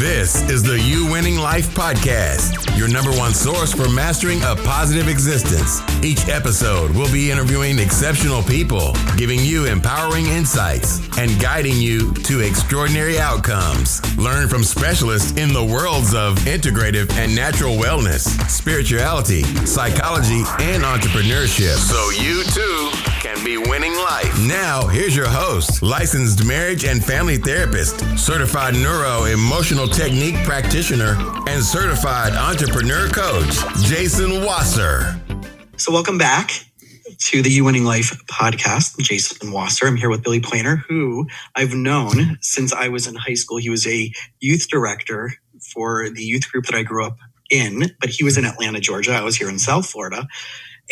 This is the You Winning Life podcast, your number one source for mastering a positive existence. Each episode will be interviewing exceptional people, giving you empowering insights, and guiding you to extraordinary outcomes. Learn from specialists in the worlds of integrative and natural wellness, spirituality, psychology, and entrepreneurship, so you too can be winning life. Now, here's your host, licensed marriage and family therapist, certified neuro-emotional technique practitioner, and certified entrepreneur coach, Jason Wasser. So welcome back to the You Winning Life podcast. I'm Jason Wasser. I'm here with Billy Planer, who I've known since I was in high school. He was a youth director for the youth group that I grew up in, but he was in Atlanta, Georgia. I was here in South Florida.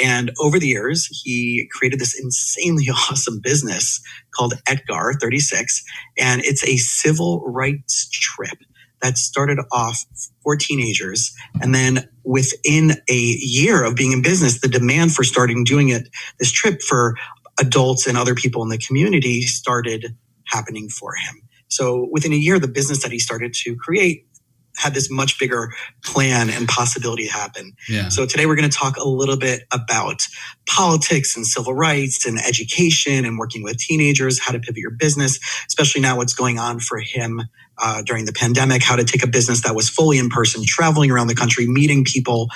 And over the years, he created this insanely awesome business called Etgar 36. And it's a civil rights trip that started off for teenagers. And then within a year of being in business, the demand for this trip for adults and other people in the community started happening for him. So within a year, the business that he started to create had this much bigger plan and possibility to happen. Yeah. So today we're going to talk a little bit about politics and civil rights and education and working with teenagers, how to pivot your business, especially now what's going on for him during the pandemic, how to take a business that was fully in person, traveling around the country, meeting people,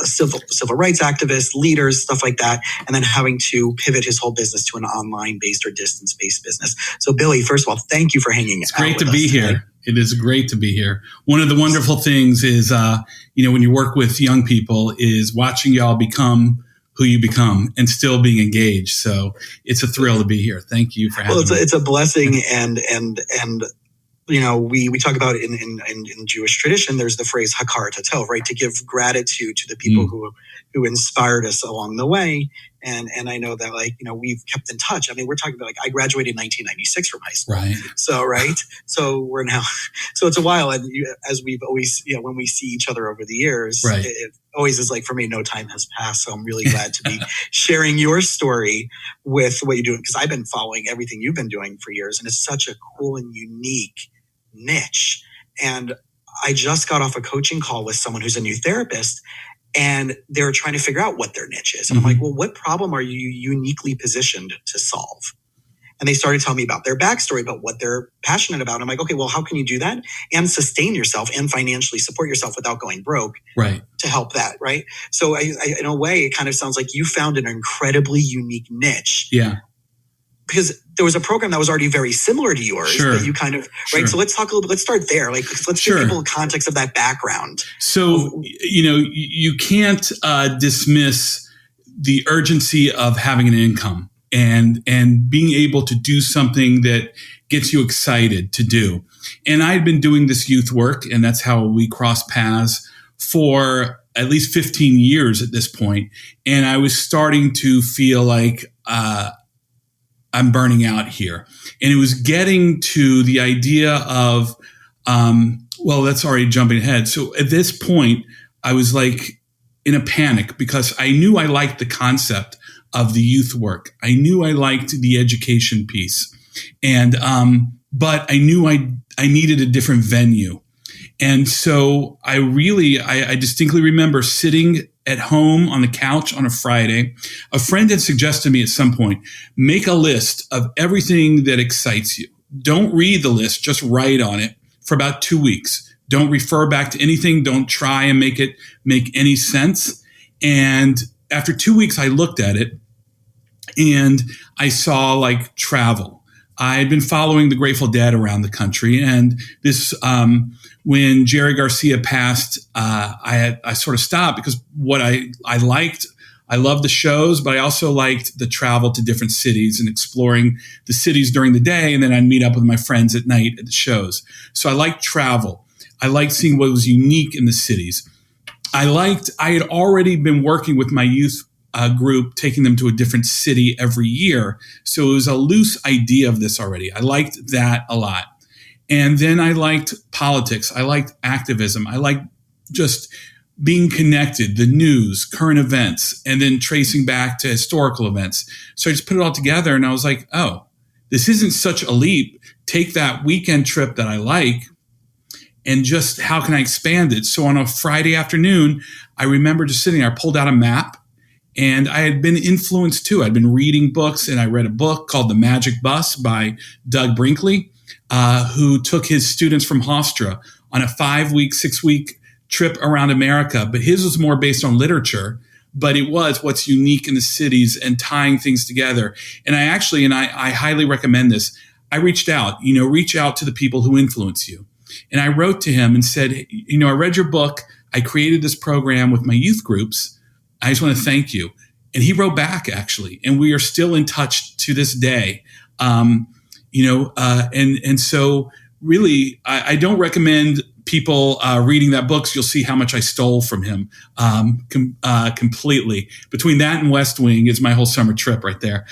civil rights activists, leaders, stuff like that, and then having to pivot his whole business to an online-based or distance-based business. So Billy, first of all, thank you for hanging out. It's great to be today. here. It is great to be here. One of the wonderful things is, when you work with young people, is watching y'all become who you become and still being engaged. So it's a thrill to be here. Thank you for having me. It's a blessing, and we talk about it in Jewish tradition. There's the phrase hakar tatel, right? To give gratitude to the people who inspired us along the way. And I know that we've kept in touch. I mean, we're talking about I graduated in 1996 from high school. Right. So we're now, so it's a while. And as we've always, when we see each other over the years, right. it always is for me, no time has passed. So I'm really glad to be sharing your story with what you're doing, because I've been following everything you've been doing for years. And it's such a cool and unique niche. And I just got off a coaching call with someone who's a new therapist, and they're trying to figure out what their niche is. And I'm like, well, what problem are you uniquely positioned to solve? And they started telling me about their backstory, about what they're passionate about. I'm like, okay, well, how can you do that and sustain yourself and financially support yourself without going broke? Right. To help that, right? So I, in a way, it kind of sounds like you found an incredibly unique niche. Yeah. Because there was a program that was already very similar to yours, Sure. but you kind of, right? Sure. So let's talk a little bit, let's start there. Let's Sure. give people a context of that background. So, you can't dismiss the urgency of having an income and being able to do something that gets you excited to do. And I'd been doing this youth work, and that's how we crossed paths for at least 15 years at this point. And I was starting to feel like, I'm burning out here. And it was getting to the idea of, that's already jumping ahead. So at this point, I was in a panic because I knew I liked the concept of the youth work. I knew I liked the education piece. And, but I knew I needed a different venue. And so I distinctly remember sitting at home on the couch on a Friday. A friend had suggested to me at some point, make a list of everything that excites you. Don't read the list, just write on it for about 2 weeks. Don't refer back to anything. Don't try and make it make any sense. And after 2 weeks, I looked at it and I saw travel. I had been following the Grateful Dead around the country, and this, when Jerry Garcia passed, I sort of stopped because what I liked, I loved the shows, but I also liked the travel to different cities and exploring the cities during the day, and then I'd meet up with my friends at night at the shows. So I liked travel. I liked seeing what was unique in the cities. I had already been working with my youth group, taking them to a different city every year. So it was a loose idea of this already. I liked that a lot. And then I liked politics. I liked activism. I liked just being connected, the news, current events, and then tracing back to historical events. So I just put it all together and I was like, oh, this isn't such a leap. Take that weekend trip that I like and just how can I expand it? So on a Friday afternoon, I remember just sitting there, I pulled out a map, and I had been influenced too. I'd been reading books, and I read a book called The Magic Bus by Doug Brinkley, who took his students from Hofstra on a 5-week, 6-week trip around America. But his was more based on literature, but it was what's unique in the cities and tying things together. And I highly recommend this. I reach out to the people who influence you. And I wrote to him and said, I read your book. I created this program with my youth groups. I just want to thank you. And he wrote back, actually, and we are still in touch to this day. And so really, I don't recommend people reading that book. So you'll see how much I stole from him completely. Between that and West Wing is my whole summer trip right there.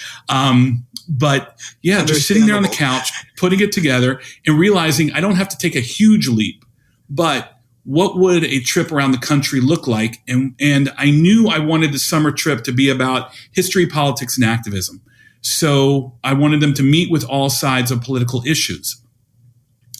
But yeah, just sitting there on the couch, putting it together and realizing I don't have to take a huge leap, but what would a trip around the country look like? And I knew I wanted the summer trip to be about history, politics, and activism. So I wanted them to meet with all sides of political issues.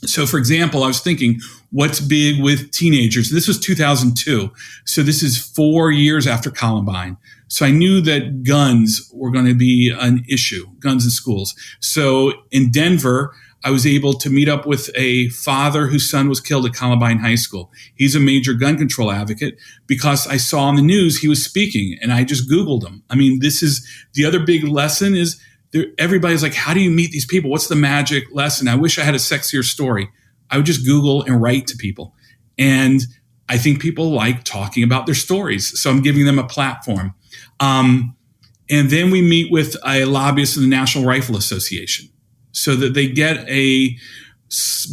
So for example, I was thinking, what's big with teenagers? This was 2002. So this is 4 years after Columbine. So I knew that guns were going to be an issue, guns in schools. So in Denver, I was able to meet up with a father whose son was killed at Columbine High School. He's a major gun control advocate because I saw on the news he was speaking, and I just Googled him. I mean, this is the other big lesson is everybody's like, how do you meet these people? What's the magic lesson? I wish I had a sexier story. I would just Google and write to people. And I think people like talking about their stories. So I'm giving them a platform. And then we meet with a lobbyist of the National Rifle Association so that they get a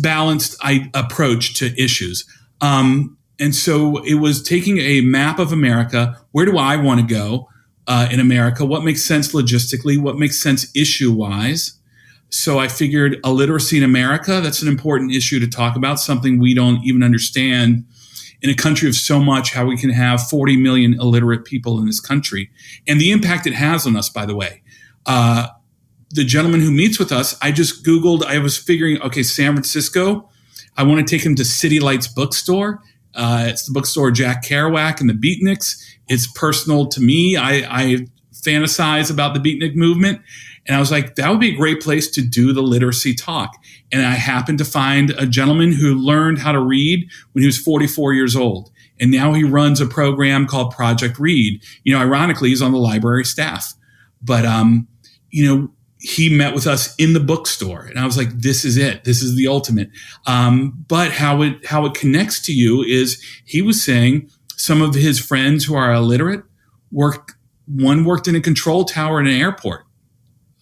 balanced approach to issues. And so it was taking a map of America. Where do I want to go in America? What makes sense logistically? What makes sense issue-wise? So I figured illiteracy in America, that's an important issue to talk about, something we don't even understand in a country of so much, how we can have 40 million illiterate people in this country. And the impact it has on us, by the way. The gentleman who meets with us, I just Googled, I was figuring, okay, San Francisco, I want to take him to City Lights Bookstore. It's the bookstore Jack Kerouac and the Beatniks. It's personal to me. I fantasize about the Beatnik movement. And I was like, that would be a great place to do the literacy talk. And I happened to find a gentleman who learned how to read when he was 44 years old. And now he runs a program called Project Read. Ironically, he's on the library staff. But, he met with us in the bookstore. And I was like, this is it. This is the ultimate. But how it connects to you is he was saying some of his friends who are illiterate worked in a control tower in an airport.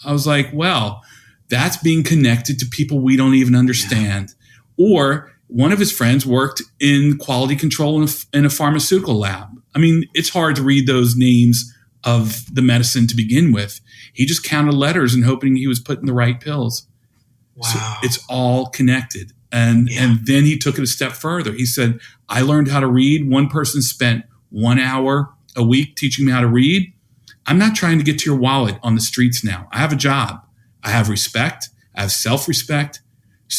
I was like, well, that's being connected to people we don't even understand. Yeah. Or one of his friends worked in quality control in a pharmaceutical lab. I mean, it's hard to read those names of the medicine to begin with. He just counted letters and hoping he was putting the right pills. Wow. So it's all connected. And then he took it a step further. He said, I learned how to read. One person spent 1 hour a week teaching me how to read. I'm not trying to get to your wallet on the streets now. I have a job. I have respect. I have self-respect.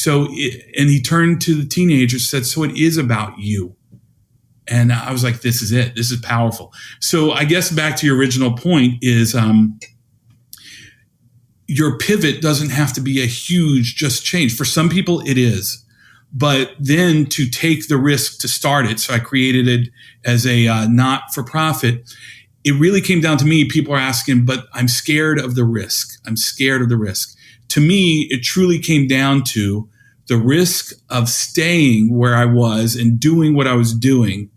And he turned to the teenagers and said, so it is about you. And I was like, this is it. This is powerful. So I guess back to your original point is your pivot doesn't have to be a huge just change. For some people, it is. But then to take the risk to start it, so I created it as a not-for-profit, it really came down to me. People are asking, but I'm scared of the risk. I'm scared of the risk. To me, it truly came down to the risk of staying where I was and doing what I was doing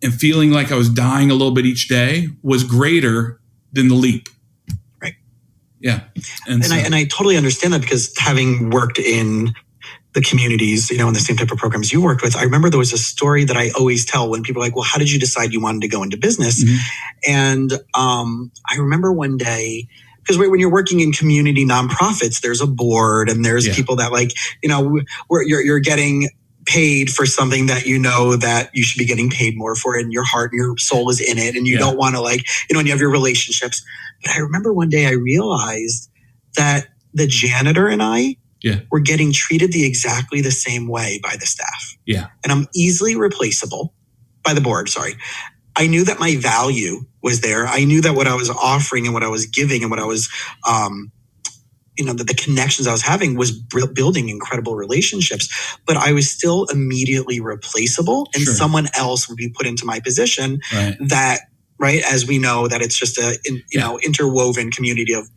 and feeling like I was dying a little bit each day was greater than the leap. Right. Yeah. And I totally understand that, because having worked in the communities, in the same type of programs you worked with, I remember there was a story that I always tell when people are like, well, how did you decide you wanted to go into business? Mm-hmm. And I remember one day, because when you're working in community nonprofits, there's a board and there's people that where you're getting paid for something that that you should be getting paid more for, and your heart and your soul is in it, and you don't want to and you have your relationships. But I remember one day I realized that the janitor and I Yeah. were getting treated exactly the same way by the staff. Yeah. And I'm easily replaceable by the board. Sorry. I knew that my value was there. I knew that what I was offering and what I was giving and what I was, that the connections I was having was building incredible relationships, but I was still immediately replaceable, and Sure. someone else would be put into my position. Right. That, right, as we know, that it's just interwoven community of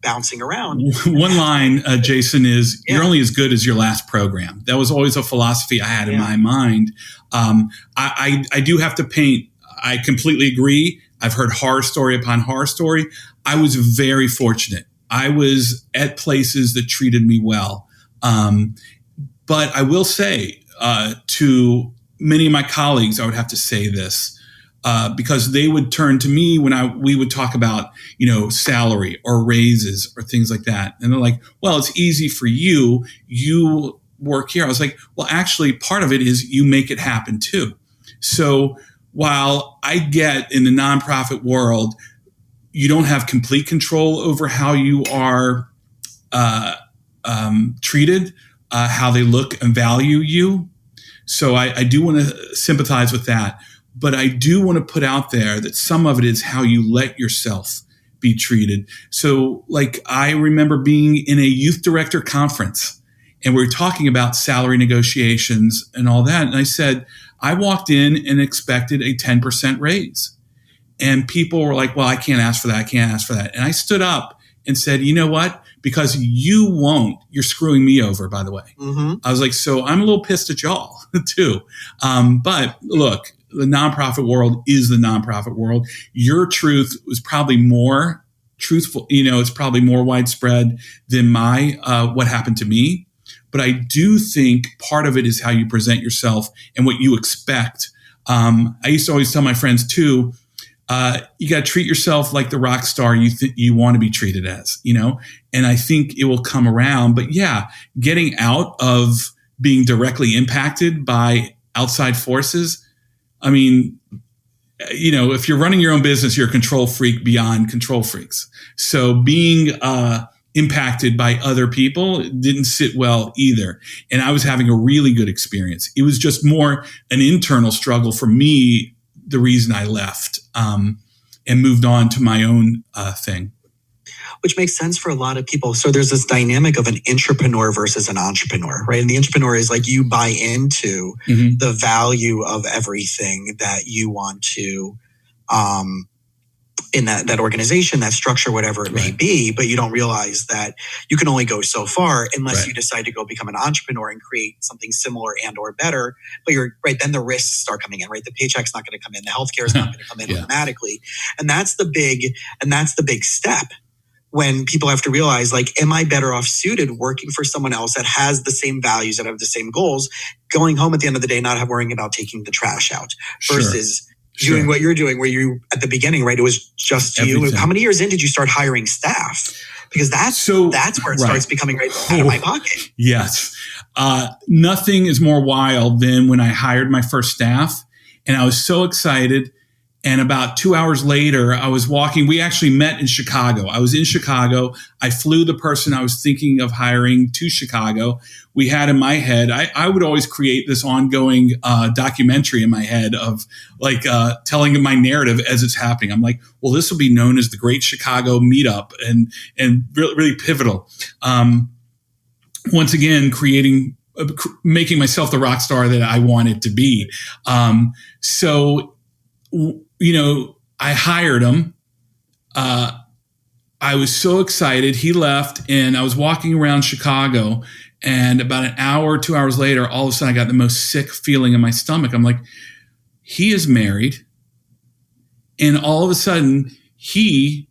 bouncing around. One line, Jason, is you're only as good as your last program. That was always a philosophy I had in my mind. I do have to paint. I completely agree. I've heard horror story upon horror story. I was very fortunate. I was at places that treated me well. But I will say to many of my colleagues, I would have to say this because they would turn to me when we would talk about, salary or raises or things like that. And they're like, well, it's easy for you. You work here. I was like, well, actually, part of it is you make it happen too. So while I get in the nonprofit world, you don't have complete control over how you are treated, how they look and value you. So I do want to sympathize with that. But I do want to put out there that some of it is how you let yourself be treated. So like I remember being in a youth director conference and we were talking about salary negotiations and all that. And I said, I walked in and expected a 10% raise. And people were like, well, I can't ask for that. I can't ask for that. And I stood up and said, you know what? Because you won't, you're screwing me over, by the way. Mm-hmm. I was like, so I'm a little pissed at y'all too. But look, the nonprofit world is the nonprofit world. Your truth was probably more truthful. It's probably more widespread than what happened to me. But I do think part of it is how you present yourself and what you expect. I used to always tell my friends too, you got to treat yourself like the rock star you want to be treated as, and I think it will come around. But yeah, getting out of being directly impacted by outside forces. I mean, if you're running your own business, you're a control freak beyond control freaks. So being impacted by other people didn't sit well either. And I was having a really good experience. It was just more an internal struggle for me, the reason I left and moved on to my own thing. Which makes sense for a lot of people. So there's this dynamic of an intrapreneur versus an entrepreneur, right? And the entrepreneur is like you buy into the value of everything that you want to in that organization, that structure, whatever it may be, but you don't realize that you can only go so far unless you decide to go become an entrepreneur and create something similar and or better. But you're right, then the risks start coming in, right? The paycheck's not going to come in, the healthcare is not going to come in automatically. And that's the big step when people have to realize, like, am I better off suited working for someone else that has the same values, that have the same goals, going home at the end of the day, not worrying about taking the trash out versus doing what you're doing, where you, at the beginning, right, it was just you. How many years in did you start hiring staff? Because that's where it starts becoming out of my pocket. Yes. Nothing is more wild than when I hired my first staff and I was so excited. And about 2 hours later, I was walking. We actually met in Chicago. I was in Chicago. I flew the person I was thinking of hiring to Chicago. We had in my head, I would always create this ongoing documentary in my head of like telling my narrative as it's happening. I'm like, well, this will be known as the Great Chicago Meetup and really, really pivotal. Once again, making myself the rock star that I wanted to be. I hired him. I was so excited. He left and I was walking around Chicago, and about an hour, 2 hours later, all of a sudden I got the most sick feeling in my stomach. I'm like, he is married. And all of a sudden he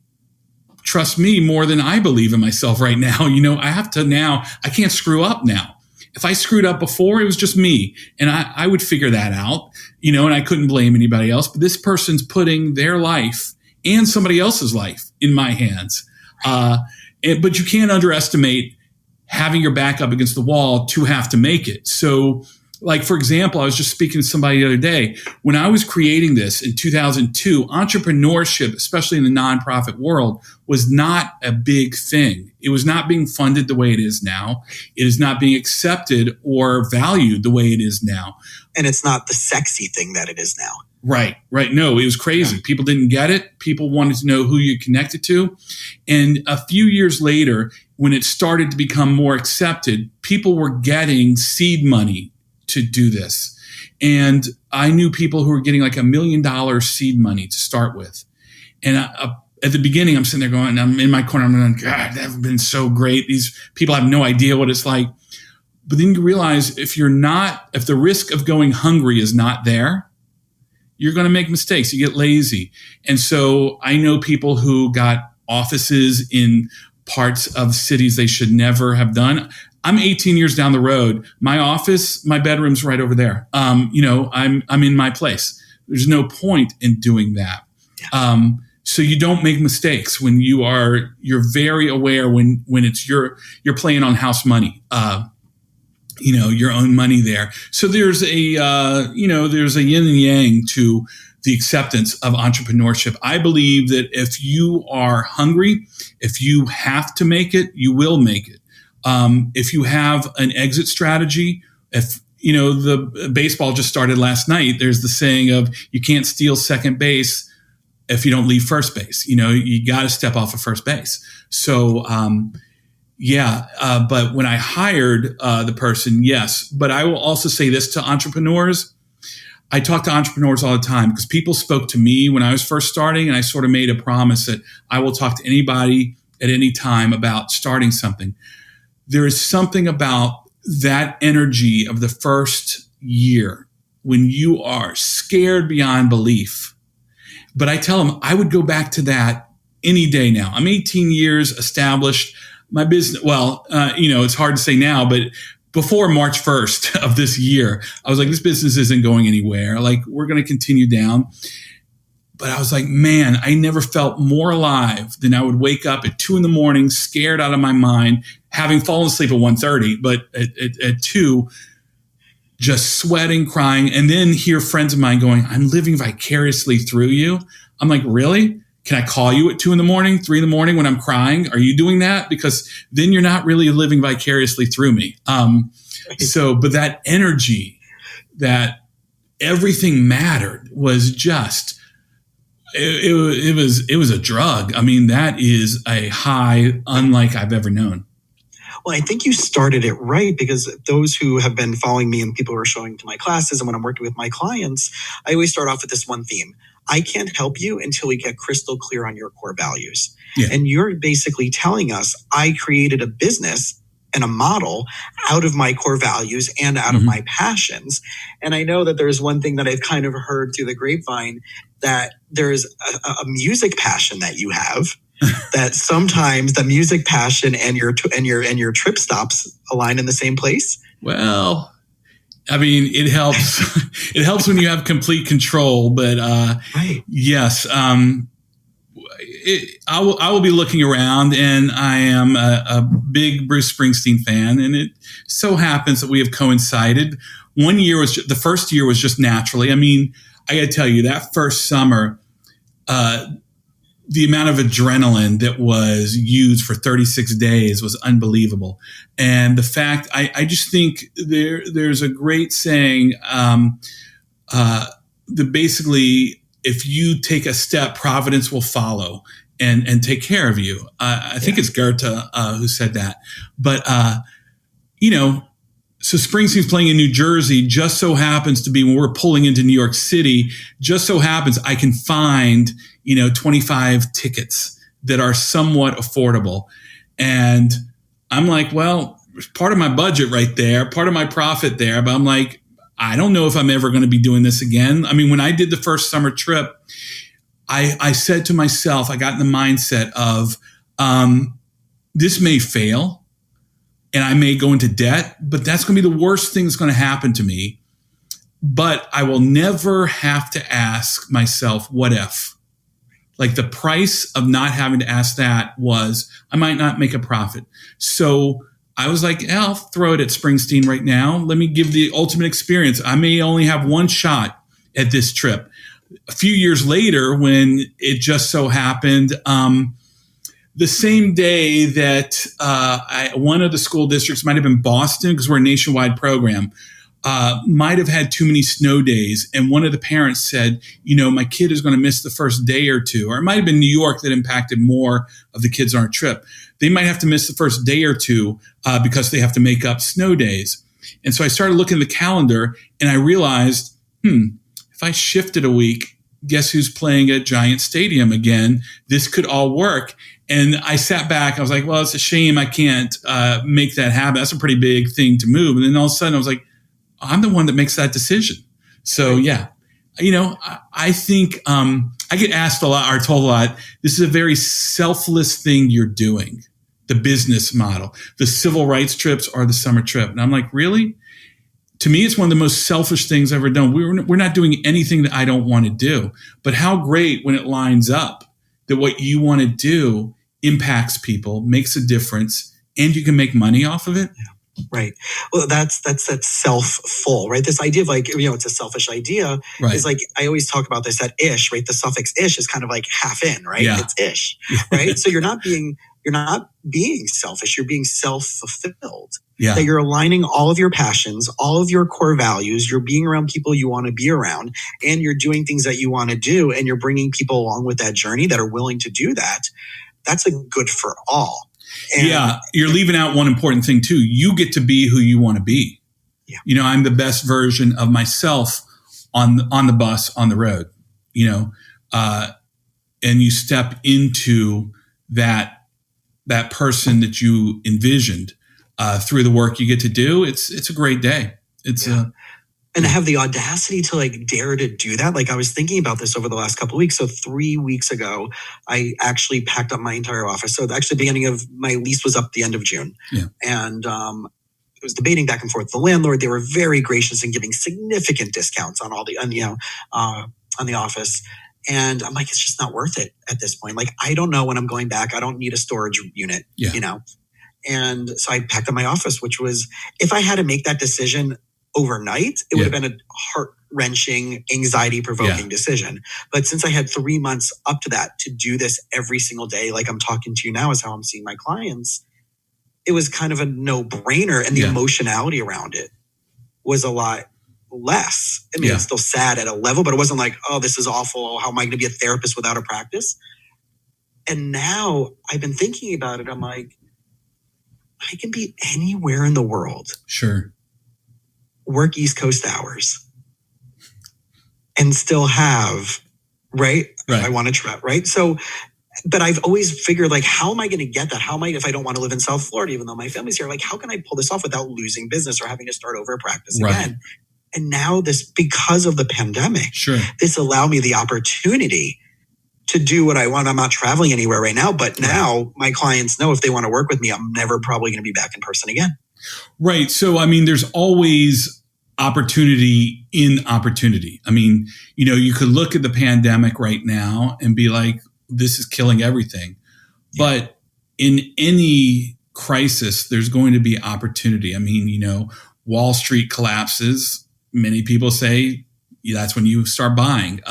trusts me more than I believe in myself right now. I can't screw up now. If I screwed up before, it was just me, and I would figure that out, and I couldn't blame anybody else. But this person's putting their life and somebody else's life in my hands. But you can't underestimate having your back up against the wall to have to make it. So Like, for example, I was just speaking to somebody the other day. When I was creating this in 2002, entrepreneurship, especially in the nonprofit world, was not a big thing. It was not being funded the way it is now. It is not being accepted or valued the way it is now. And it's not the sexy thing that it is now. Right. No, it was crazy. Yeah. People didn't get it. People wanted to know who you connected to. And a few years later, when it started to become more accepted, people were getting seed money to do this. And I knew people who were getting like $1 million seed money to start with. And at the beginning, I'm sitting there going, I'm in my corner, I'm going, God, that's been so great. These people have no idea what it's like. But then you realize if the risk of going hungry is not there, you're going to make mistakes. You get lazy. And so I know people who got offices in parts of cities they should never have done. I'm 18 years down the road. My office, my bedroom's right over there. I'm in my place. There's no point in doing that. So you don't make mistakes when you're very aware when it's you're playing on house money. Your own money there. So there's a yin and yang to the acceptance of entrepreneurship. I believe that if you are hungry, if you have to make it, you will make it. If you have an exit strategy, if the baseball just started last night, there's the saying of you can't steal second base if you don't leave first base. You got to step off of first base. So, but when I hired the person, yes. But I will also say this to entrepreneurs. I talk to entrepreneurs all the time because people spoke to me when I was first starting, and I sort of made a promise that I will talk to anybody at any time about starting something. There is something about that energy of the first year when you are scared beyond belief. But I tell them I would go back to that any day now. I'm 18 years established. My business, it's hard to say now, but before March 1st of this year, I was like, this business isn't going anywhere. Like, we're going to continue down. But I was like, man, I never felt more alive than I would wake up at 2 a.m, scared out of my mind, having fallen asleep at 1:30, but at 2, just sweating, crying, and then hear friends of mine going, I'm living vicariously through you. I'm like, really? Can I call you at 2 a.m, 3 a.m. when I'm crying? Are you doing that? Because then you're not really living vicariously through me. But that energy, that everything mattered, was just, it was a drug. I mean, that is a high unlike I've ever known. Well, I think you started it right, because those who have been following me and people who are showing to my classes and when I'm working with my clients, I always start off with this one theme. I can't help you until we get crystal clear on your core values. Yeah. And you're basically telling us I created a business and a model out of my core values and out of my passions. And I know that there's one thing that I've kind of heard through the grapevine, that there's a music passion that you have. That sometimes the music passion and your trip stops align in the same place. Well, I mean, it helps. It helps when you have complete control. But right. Yes, I will be looking around, and I am a big Bruce Springsteen fan, and it so happens that we have coincided. The first year was just naturally. I mean, I got to tell you, that first summer, the amount of adrenaline that was used for 36 days was unbelievable. And the fact, I just think there's a great saying that basically, if you take a step, Providence will follow and take care of you. I think it's Goethe who said that. But, so Springsteen's playing in New Jersey, just so happens to be when we're pulling into New York City, just so happens I can find, 25 tickets that are somewhat affordable. And I'm like, well, part of my budget right there, part of my profit there. But I'm like, I don't know if I'm ever going to be doing this again. I mean, when I did the first summer trip, I said to myself, I got in the mindset of this may fail and I may go into debt, but that's going to be the worst thing that's going to happen to me. But I will never have to ask myself, what if? Like, the price of not having to ask that was I might not make a profit. So I was like, I'll throw it at Springsteen right now. Let me give the ultimate experience. I may only have one shot at this trip. A few years later, when it just so happened, the same day that one of the school districts, might have been Boston, because we're a nationwide program, might have had too many snow days. And one of the parents said, my kid is going to miss the first day or two. Or it might have been New York that impacted more of the kids on our trip. They might have to miss the first day or two because they have to make up snow days. And so I started looking at the calendar and I realized, if I shifted a week, guess who's playing at Giant Stadium again? This could all work. And I sat back. I was like, well, it's a shame I can't make that happen. That's a pretty big thing to move. And then all of a sudden I was like, I'm the one that makes that decision. So yeah, I think I get asked a lot or told a lot, this is a very selfless thing you're doing, the business model, the civil rights trips or the summer trip. And I'm like, really? To me, it's one of the most selfish things I've ever done. We're not doing anything that I don't want to do. But how great when it lines up that what you want to do impacts people, makes a difference, and you can make money off of it. Yeah. Right. Well, that's self-full, right? This idea of it's a selfish idea. Right. Is like, I always talk about this, that ish, right? The suffix ish is kind of like half in, right? Yeah. It's ish, right? So you're not being selfish. You're being self-fulfilled. Yeah. That you're aligning all of your passions, all of your core values. You're being around people you want to be around, and you're doing things that you want to do, and you're bringing people along with that journey that are willing to do that. That's a good for all. And you're leaving out one important thing too. You get to be who you want to be. Yeah. I'm the best version of myself on the bus, on the road, and you step into that person that you envisioned through the work you get to do. It's a great day. And to have the audacity to dare to do that. I was thinking about this over the last couple of weeks. So 3 weeks ago, I actually packed up my entire office. So actually the beginning of my lease was up the end of June. Yeah. And it was debating back and forth with the landlord. They were very gracious in giving significant discounts on on the office. And I'm like, it's just not worth it at this point. I don't know when I'm going back. I don't need a storage unit, And so I packed up my office, which was, if I had to make that decision overnight, it would have been a heart-wrenching, anxiety-provoking decision. But since I had 3 months up to that to do this every single day, like I'm talking to you now is how I'm seeing my clients, it was kind of a no-brainer. And the emotionality around it was a lot less. I mean, it's still sad at a level, but it wasn't like, oh, this is awful. How am I going to be a therapist without a practice? And now I've been thinking about it. I'm like, I can be anywhere in the world. Sure. Work East Coast hours and still have, right? I want to try, right? So, but I've always figured how am I going to get that? How am I, if I don't want to live in South Florida, even though my family's here, how can I pull this off without losing business or having to start over a practice again? And now because of the pandemic, this allowed me the opportunity to do what I want. I'm not traveling anywhere right now, but now my clients know if they want to work with me, I'm never probably going to be back in person again. Right. So, there's always opportunity in opportunity. You could look at the pandemic right now and be like, this is killing everything. Yeah. But in any crisis, there's going to be opportunity. Wall Street collapses. Many people say that's when you start buying.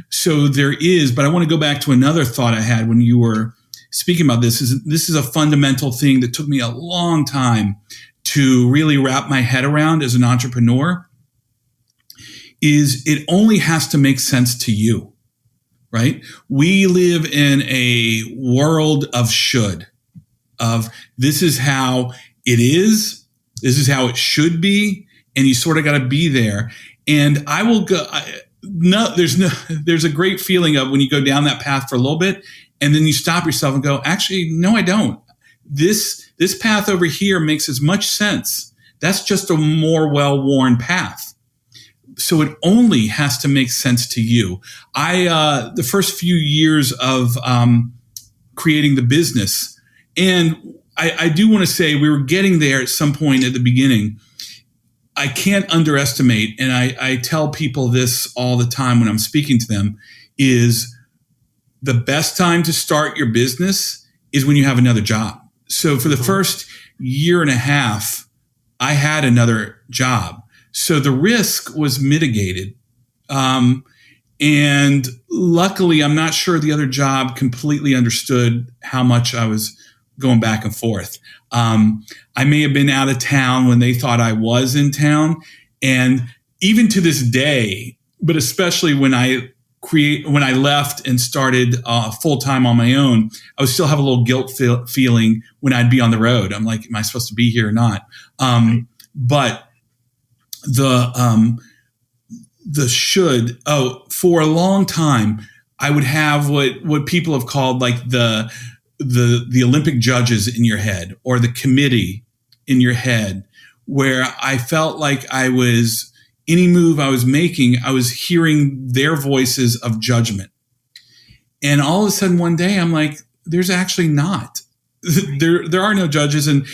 So there is, but I want to go back to another thought I had when you were speaking about this. This is a fundamental thing that took me a long time to really wrap my head around as an entrepreneur. Is it only has to make sense to you, right? We live in a world of should, of this is how it is, this is how it should be, and you sort of got to be there. And I will go. There's a great feeling of when you go down that path for a little bit, and then you stop yourself and go, actually, no, I don't. This path over here makes as much sense. That's just a more well-worn path. So it only has to make sense to you. The first few years of creating the business, and I do want to say we were getting there at some point at the beginning. I can't underestimate, and I tell people this all the time when I'm speaking to them, is the best time to start your business is when you have another job. So for the first year and a half, I had another job. So the risk was mitigated. And luckily, I'm not sure the other job completely understood how much I was going back and forth. I may have been out of town when they thought I was in town. And even to this day, but especially when I left and started full time on my own, I would still have a little guilt feeling when I'd be on the road. I'm like, am I supposed to be here or not? But for a long time, I would have what people have called like the Olympic judges in your head, or the committee in your head, where I felt like any move I was making, I was hearing their voices of judgment. And all of a sudden one day I'm like, there's actually not. There are no judges, and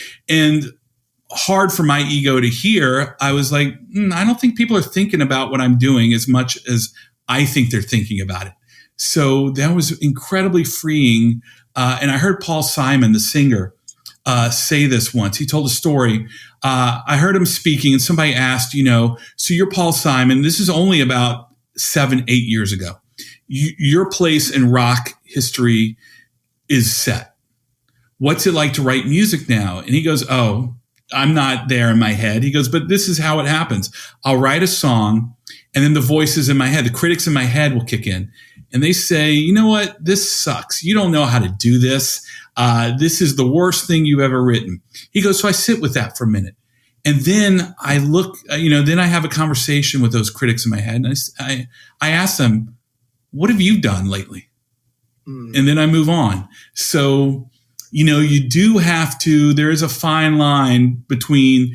hard for my ego to hear. I was like, I don't think people are thinking about what I'm doing as much as I think they're thinking about it. So that was incredibly freeing. And I heard Paul Simon, the singer, say this once. He told a story. I heard him speaking, and somebody asked, so you're Paul Simon. This is only about 7-8 years ago. Your place in rock history is set. What's it like to write music now? And he goes, oh, I'm not there in my head. He goes, but this is how it happens. I'll write a song, and then the voices in my head, the critics in my head will kick in. And they say, you know what? This sucks. You don't know how to do this. This is the worst thing you've ever written. He goes, so I sit with that for a minute. And then I look, then I have a conversation with those critics in my head. And I ask them, what have you done lately? And then I move on. So, you do have to, there is a fine line between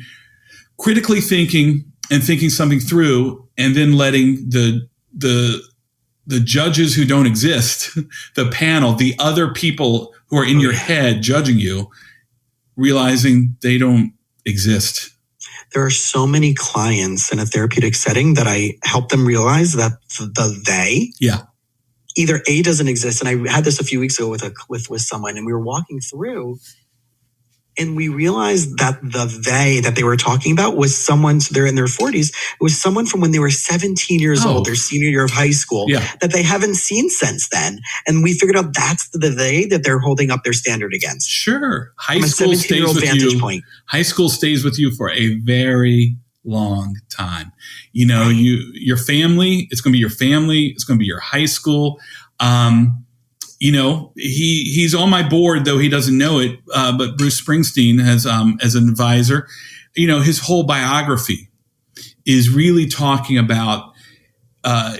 critically thinking and thinking something through, and then letting the judges who don't exist, the panel, the other people who are in your head judging you, realizing they don't exist. There are so many clients in a therapeutic setting that I help them realize that the they either A, doesn't exist. And I had this a few weeks ago with someone, and we were walking through, and we realized that the they that they were talking about was someone, so they're in their 40s. It was someone from when they were 17 years old, their senior year of high school, that they haven't seen since then. And we figured out that's the they that they're holding up their standard against. Sure. High school stays with you. Point. High school stays with you for a very long time. Your family, it's going to be your family. It's going to be your high school. He's on my board, though he doesn't know it. But Bruce Springsteen has, as an advisor, his whole biography is really talking about,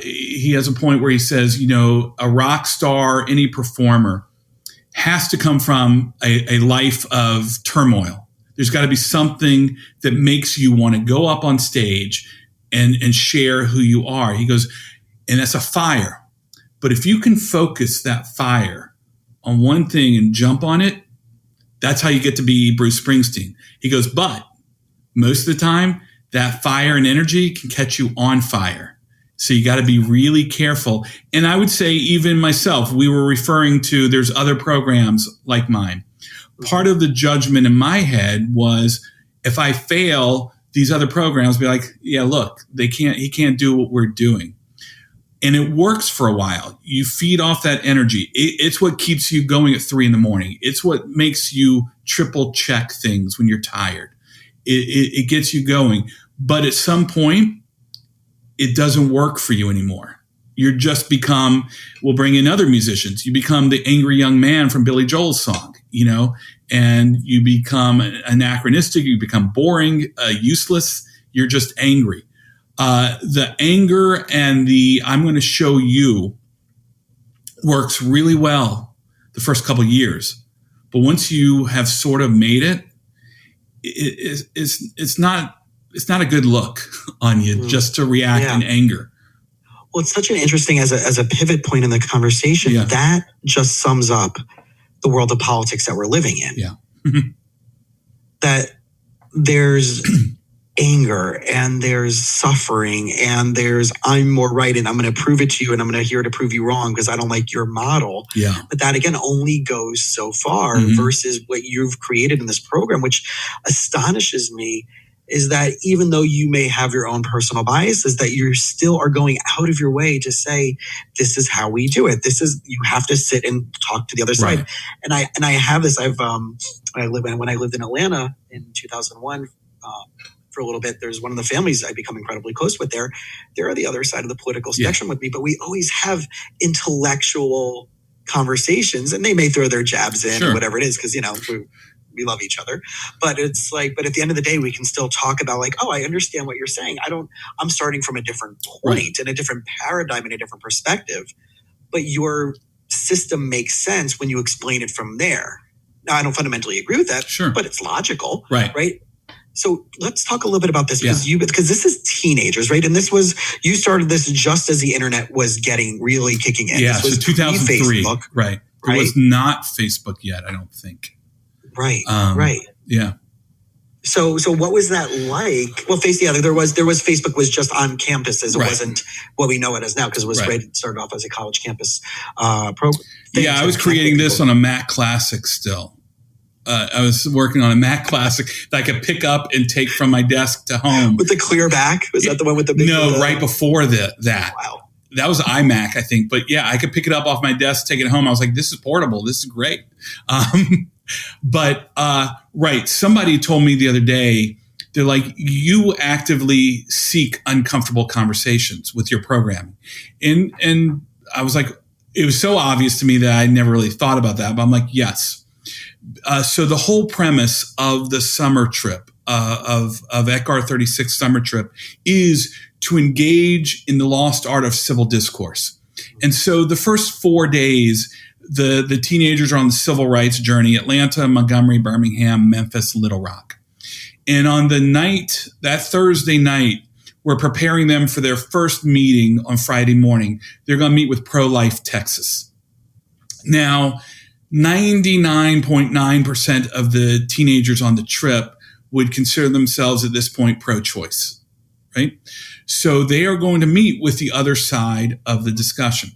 he has a point where he says, a rock star, any performer has to come from a life of turmoil. There's got to be something that makes you want to go up on stage and share who you are. He goes, and that's a fire. But if you can focus that fire on one thing and jump on it, that's how you get to be Bruce Springsteen. He goes, but most of the time, that fire and energy can catch you on fire. So you got to be really careful. And I would say even myself, we were referring to, there's other programs like mine. Part of the judgment in my head was, if I fail, these other programs be like, yeah, look, he can't do what we're doing. And it works for a while. You feed off that energy. It's what keeps you going at 3 a.m. It's what makes you triple check things when you're tired. It gets you going. But at some point, it doesn't work for you anymore. You just become, we'll bring in other musicians. You become the angry young man from Billy Joel's song, and you become anachronistic. You become boring, useless. You're just angry. The anger and the I'm going to show you works really well the first couple of years. But once you have sort of made it's not a good look on you just to react in anger. Well, it's such an interesting, as a pivot point in the conversation, that just sums up the world of politics that we're living in. Yeah. That there's anger and there's suffering and there's I'm more right and I'm going to prove it to you and I'm going to here to prove you wrong because I don't like your model. Yeah. But that again only goes so far versus what you've created in this program, which astonishes me, is that even though you may have your own personal biases, that you still are going out of your way to say, this is how we do it. This is, you have to sit and talk to the other side. Right. And I have this, when I lived in Atlanta in 2001, for a little bit, there's one of the families I become incredibly close with there. They're on the other side of the political spectrum with me, but we always have intellectual conversations and they may throw their jabs in or whatever it is. Cause we love each other, but it's like, but at the end of the day, we can still talk about like, oh, I understand what you're saying. I'm starting from a different point and a different paradigm and a different perspective, but your system makes sense when you explain it from there. Now, I don't fundamentally agree with that, but it's logical, right? So let's talk a little bit about this because this is teenagers, right? And you started this just as the internet was really kicking in. Yeah, this was so 2003, Facebook, right? It was not Facebook yet, I don't think. Right. Yeah. So what was that like? Well, there was Facebook was just on campuses. It wasn't what we know it as now because it started off as a college campus program. Yeah, I was creating this on a Mac Classic still. I was working on a Mac Classic that I could pick up and take from my desk to home. With the clear back? Was that the one with the big... No, right before that. Wow. That was iMac, I think. But yeah, I could pick it up off my desk, take it home. I was like, this is portable. This is great. Somebody told me the other day, they're like, you actively seek uncomfortable conversations with your programming. And I was like, it was so obvious to me that I never really thought about that. But I'm like, yes. So the whole premise of the summer trip, of Etgar 36 summer trip, is to engage in the lost art of civil discourse. And so the first 4 days, the teenagers are on the civil rights journey: Atlanta, Montgomery, Birmingham, Memphis, Little Rock. And on that Thursday night, we're preparing them for their first meeting on Friday morning. They're going to meet with Pro-Life Texas. Now, 99.9% of the teenagers on the trip would consider themselves at this point pro-choice, right? So they are going to meet with the other side of the discussion.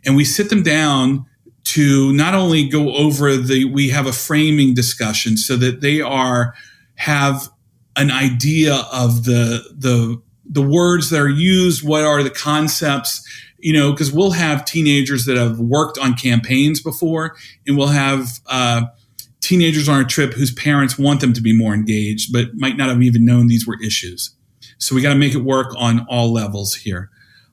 And we sit them down to not only go over we have a framing discussion so that they have an idea of the words that are used, what are the concepts, because we'll have teenagers that have worked on campaigns before, and we'll have teenagers on a trip whose parents want them to be more engaged, but might not have even known these were issues. So we got to make it work on all levels here.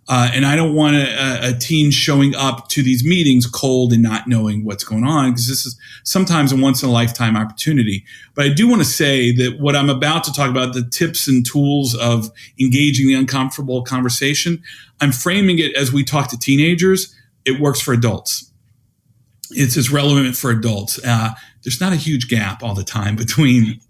And I don't want a teen showing up to these meetings cold and not knowing what's going on, because this is sometimes a once-in-a-lifetime opportunity. But I do want to say that what I'm about to talk about, the tips and tools of engaging the uncomfortable conversation, I'm framing it as we talk to teenagers. It works for adults. It's as relevant for adults. There's not a huge gap all the time between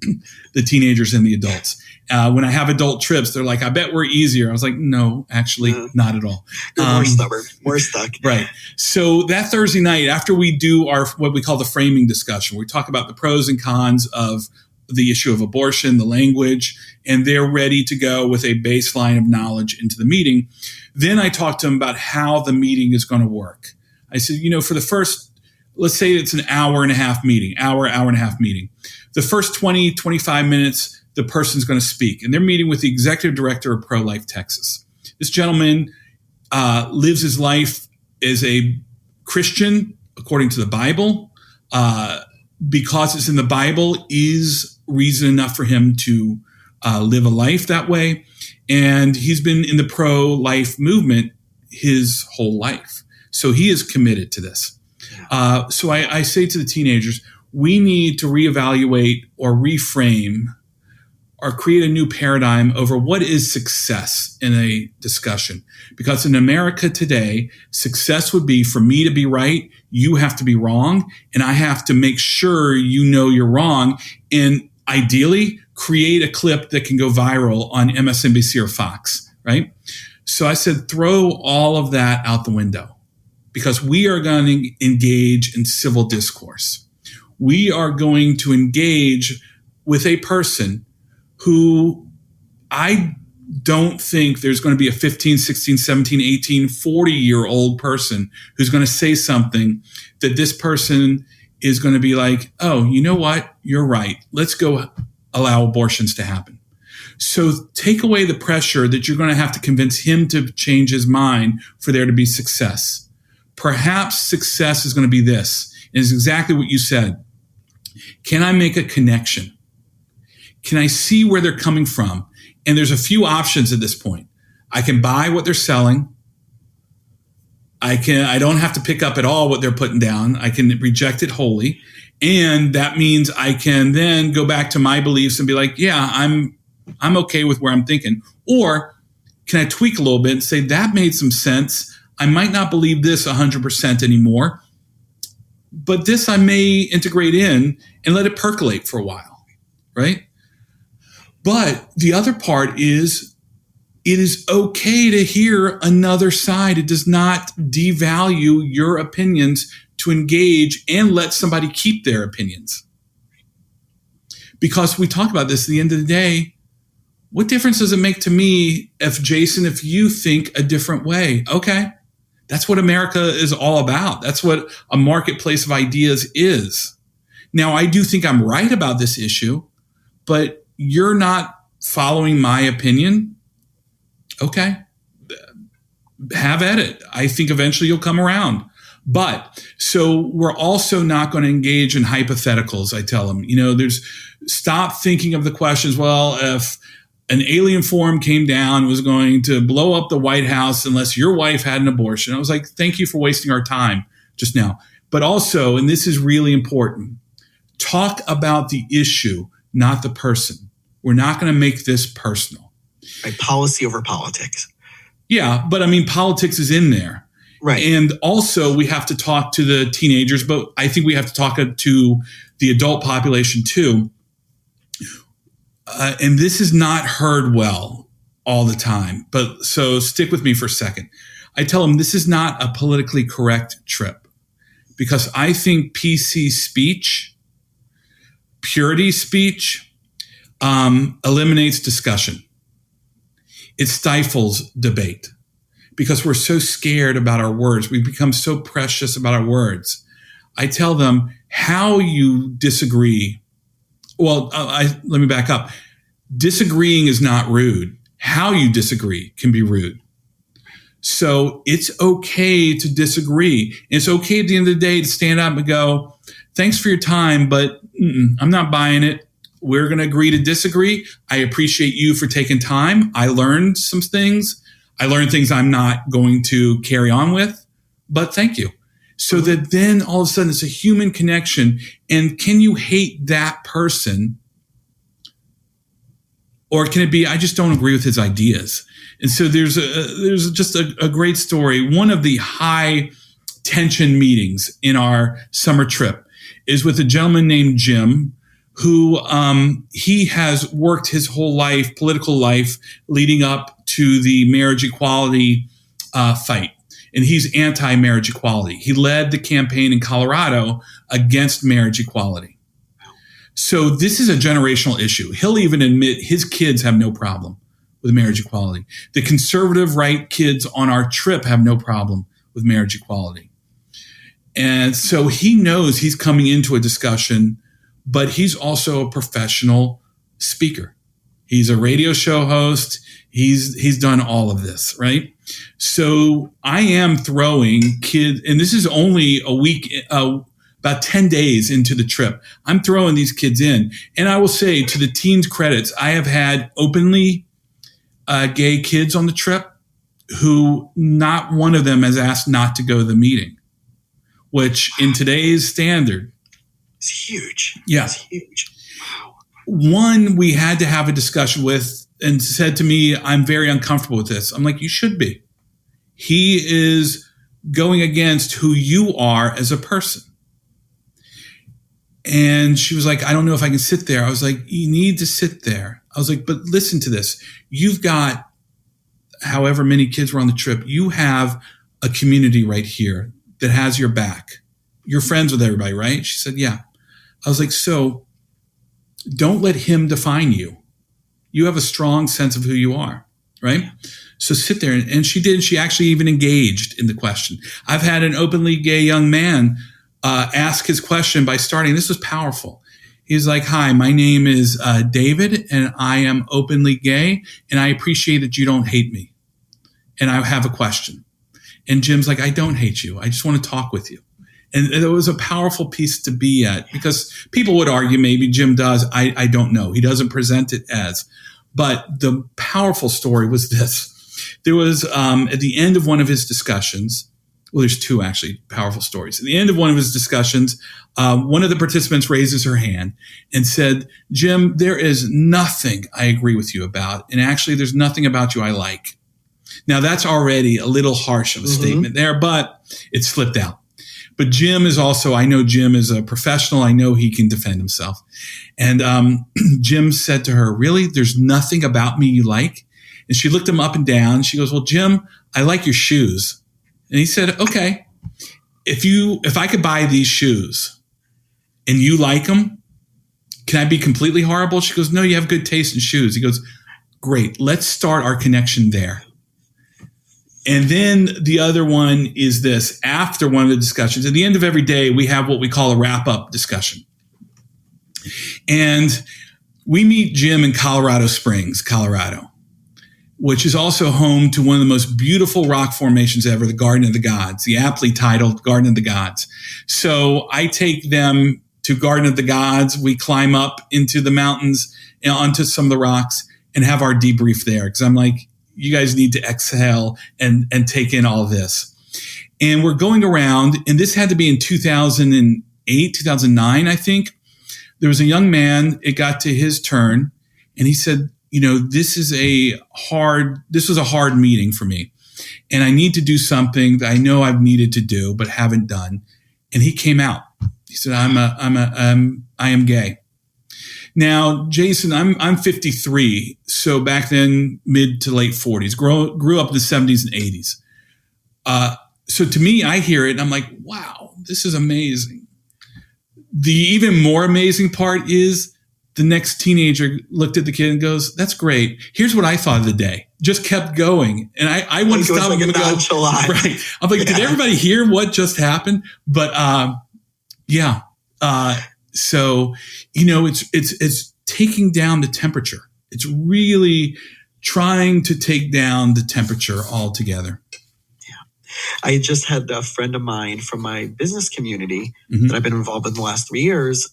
the teenagers and the adults. When I have adult trips, they're like, I bet we're easier. I was like, no, actually, not at all. You're more stubborn, more stuck. Right. So that Thursday night, after we do what we call the framing discussion, we talk about the pros and cons of the issue of abortion, the language, and they're ready to go with a baseline of knowledge into the meeting. Then I talk to them about how the meeting is going to work. I said, for the first, let's say it's an hour and a half meeting. The first 20, 25 minutes, the person's going to speak. And they're meeting with the executive director of Pro-Life Texas. This gentleman lives his life as a Christian according to the Bible. Because it's in the Bible is reason enough for him to live a life that way. And he's been in the pro-life movement his whole life. So he is committed to this. So I say to the teenagers, we need to reevaluate or reframe or create a new paradigm over what is success in a discussion. Because in America today, success would be for me to be right, you have to be wrong, and I have to make sure you're wrong, and ideally create a clip that can go viral on MSNBC or Fox, right? So I said, throw all of that out the window, because we are going to engage in civil discourse. We are going to engage with a person who I don't think there's going to be a 15, 16, 17, 18, 40-year-old person who's going to say something that this person is going to be like, oh, you know what? You're right. Let's go allow abortions to happen. So take away the pressure that you're going to have to convince him to change his mind for there to be success. Perhaps success is going to be this. And it's exactly what you said. Can I make a connection? Can I see where they're coming from? And there's a few options at this point. I can buy what they're selling. I don't have to pick up at all what they're putting down. I can reject it wholly. And that means I can then go back to my beliefs and be like, yeah, I'm okay with where I'm thinking. Or can I tweak a little bit and say that made some sense? I might not believe this 100% anymore, but this I may integrate in and let it percolate for a while, right? But the other part is it is okay to hear another side. It does not devalue your opinions to engage and let somebody keep their opinions. Because we talk about this at the end of the day, what difference does it make to me if you think a different way? Okay. That's what America is all about. That's what a marketplace of ideas is. Now, I do think I'm right about this issue, but you're not following my opinion. Okay. Have at it. I think eventually you'll come around. But so we're also not going to engage in hypotheticals. I tell them, stop thinking of the questions. Well, if an alien form came down, was going to blow up the White House unless your wife had an abortion. I was like, thank you for wasting our time just now. But also, and this is really important, talk about the issue, not the person. We're not going to make this personal. Right, policy over politics. Yeah, but I mean, politics is in there. Right. And also we have to talk to the teenagers, but I think we have to talk to the adult population too. And this is not heard well all the time, but so stick with me for a second. I tell them this is not a politically correct trip because I think PC speech, purity speech, eliminates discussion. It stifles debate because we're so scared about our words. We become so precious about our words. I tell them how you disagree. Well, let me back up. Disagreeing is not rude. How you disagree can be rude. So it's okay to disagree. It's okay at the end of the day to stand up and go, thanks for your time, but I'm not buying it. We're going to agree to disagree. I appreciate you for taking time. I learned some things. I learned things I'm not going to carry on with, but thank you. So that then all of a sudden it's a human connection. And can you hate that person? Or can it be, I just don't agree with his ideas? And so there's just a great story. One of the high tension meetings in our summer trip is with a gentleman named Jim, who he has worked his whole life, political life, leading up to the marriage equality fight. And he's anti-marriage equality. He led the campaign in Colorado against marriage equality. So this is a generational issue. He'll even admit his kids have no problem with marriage equality. The conservative right kids on our trip have no problem with marriage equality. And so he knows he's coming into a discussion, but he's also a professional speaker. He's a radio show host. He's done all of this, right? So I am throwing kids, and this is only a week, about 10 days into the trip. I'm throwing these kids in. And I will say, to the teens' credits, I have had openly gay kids on the trip who not one of them has asked not to go to the meeting, which in today's standard, it's huge. Yeah. It's huge. Wow. One we had to have a discussion with and said to me, I'm very uncomfortable with this. I'm like, you should be. He is going against who you are as a person. And she was like, I don't know if I can sit there. I was like, you need to sit there. I was like, but listen to this. You've got however many kids were on the trip. You have a community right here that has your back. You're friends with everybody, right? She said, yeah. I was like, so don't let him define you. You have a strong sense of who you are, right? So sit there. And she did. She actually even engaged in the question. I've had an openly gay young man ask his question by starting. This was powerful. He's like, "Hi, my name is David, and I am openly gay, and I appreciate that you don't hate me. And I have a question." And Jim's like, "I don't hate you. I just want to talk with you." And it was a powerful piece to be at, because people would argue maybe Jim does. I don't know. He doesn't present it as. But the powerful story was this. There was, at the end of one of his discussions, well, there's two actually powerful stories. At the end of one of his discussions, one of the participants raises her hand and said, "Jim, there is nothing I agree with you about. And actually, there's nothing about you I like." Now, that's already a little harsh of a statement there, but it slipped out. But Jim is also, I know Jim is a professional. I know he can defend himself. And Jim said to her, "Really? There's nothing about me you like?" And she looked him up and down. She goes, "Well, Jim, I like your shoes." And he said, "Okay, if I could buy these shoes and you like them, can I be completely horrible?" She goes, "No, you have good taste in shoes." He goes, "Great. Let's start our connection there." And then the other one is this. After one of the discussions, at the end of every day, we have what we call a wrap-up discussion. And we meet Jim in Colorado Springs, Colorado, which is also home to one of the most beautiful rock formations ever, the Garden of the Gods, the aptly titled Garden of the Gods. So I take them to Garden of the Gods. We climb up into the mountains and onto some of the rocks and have our debrief there, because I'm like, you guys need to exhale and take in all of this. And we're going around, and this had to be in 2008, 2009, I think. There was a young man, it got to his turn, and he said, this was a hard meeting for me. And I need to do something that I know I've needed to do, but haven't done. And he came out. He said, I am gay. Now, Jason, I'm 53. So back then, mid to late 40s, grew up in the 70s and 80s. So to me, I hear it and I'm like, wow, this is amazing. The even more amazing part is the next teenager looked at the kid and goes, "That's great. Here's what I thought of the day." Just kept going. And I wouldn't stop him and go, right. I'm like, did everybody hear what just happened? But, yeah. So, it's taking down the temperature. It's really trying to take down the temperature altogether. I just had a friend of mine from my business community that I've been involved in the last 3 years.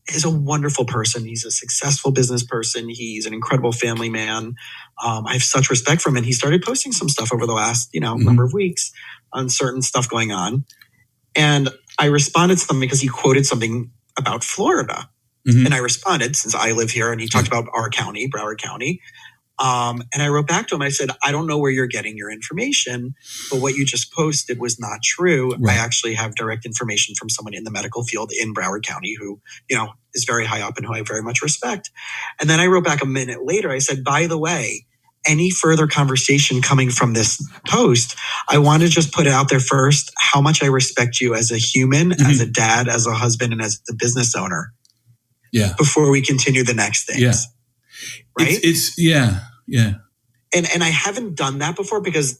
Is a wonderful person. He's a successful business person. He's an incredible family man. I have such respect for him. And he started posting some stuff over the last, number of weeks on certain stuff going on. And I responded to them because he quoted something about Florida. And I responded, since I live here, and he talked about our county, Broward County. And I wrote back to him. I said, "I don't know where you're getting your information, but what you just posted was not true. Right. I actually have direct information from someone in the medical field in Broward County who, is very high up and who I very much respect." And then I wrote back a minute later. I said, "By the way, any further conversation coming from this post, I want to just put it out there first, how much I respect you as a human, as a dad, as a husband, and as a business owner. Yeah. Before we continue the next things." Yeah. Right? Yeah. And I haven't done that before because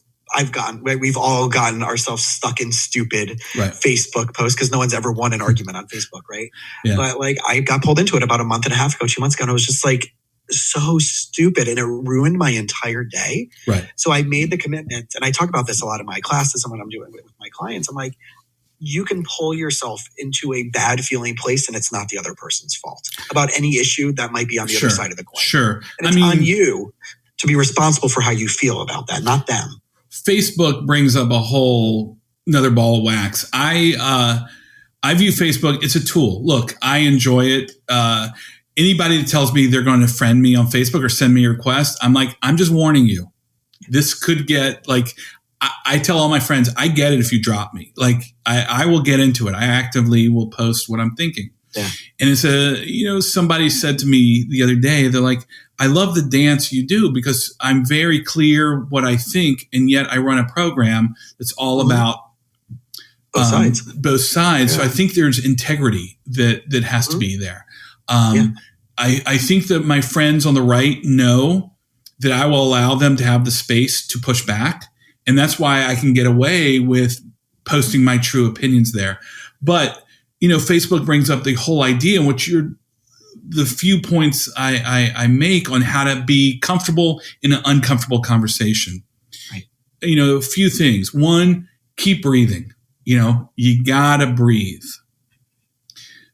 we've all gotten ourselves stuck in stupid Facebook posts because no one's ever won an argument on Facebook, right? Yeah. But I got pulled into it about a month and a half ago, 2 months ago, and I was just so stupid, and it ruined my entire day. Right. So I made the commitment, and I talk about this a lot in my classes and when I'm doing it with my clients. I'm like, you can pull yourself into a bad feeling place, and it's not the other person's fault about any issue that might be on the other side of the coin. Sure. And it's on you to be responsible for how you feel about that, not them. Facebook brings up a whole another ball of wax. I view Facebook, it's a tool. Look, I enjoy it. Anybody that tells me they're going to friend me on Facebook or send me a request, I'm like, I'm just warning you. This could get I tell all my friends, I get it if you drop me. I will get into it. I actively will post what I'm thinking. Yeah. And it's somebody said to me the other day, they're like, "I love the dance you do because I'm very clear what I think. And yet I run a program that's all about both sides. Yeah. So I think there's integrity that has to be there. I think that my friends on the right know that I will allow them to have the space to push back. And that's why I can get away with posting my true opinions there. But, Facebook brings up the whole idea in which the few points I make on how to be comfortable in an uncomfortable conversation. Right. A few things. One, keep breathing. You gotta breathe.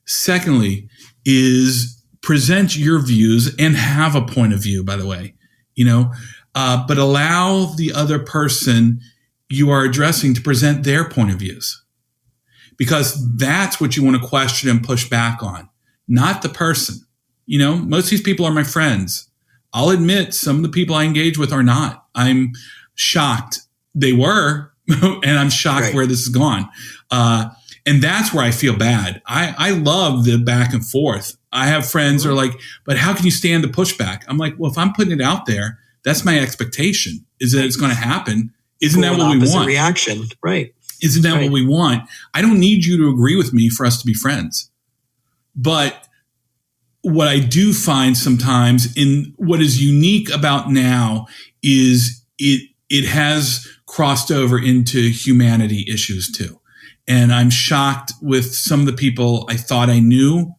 Secondly, is present your views and have a point of view, by the way, but allow the other person you are addressing to present their point of views, because that's what you want to question and push back on, not the person. Most of these people are my friends. I'll admit some of the people I engage with are not. I'm shocked they were, and I'm shocked where this has gone. And that's where I feel bad. I love the back and forth. I have friends who are like, but how can you stand the pushback? I'm like, well, if I'm putting it out there, that's my expectation, is that it's going to happen. Isn't that what we want? Reaction, right. Isn't that what we want? I don't need you to agree with me for us to be friends. But what I do find sometimes, in what is unique about now, is it has crossed over into humanity issues too. And I'm shocked with some of the people I thought I knew,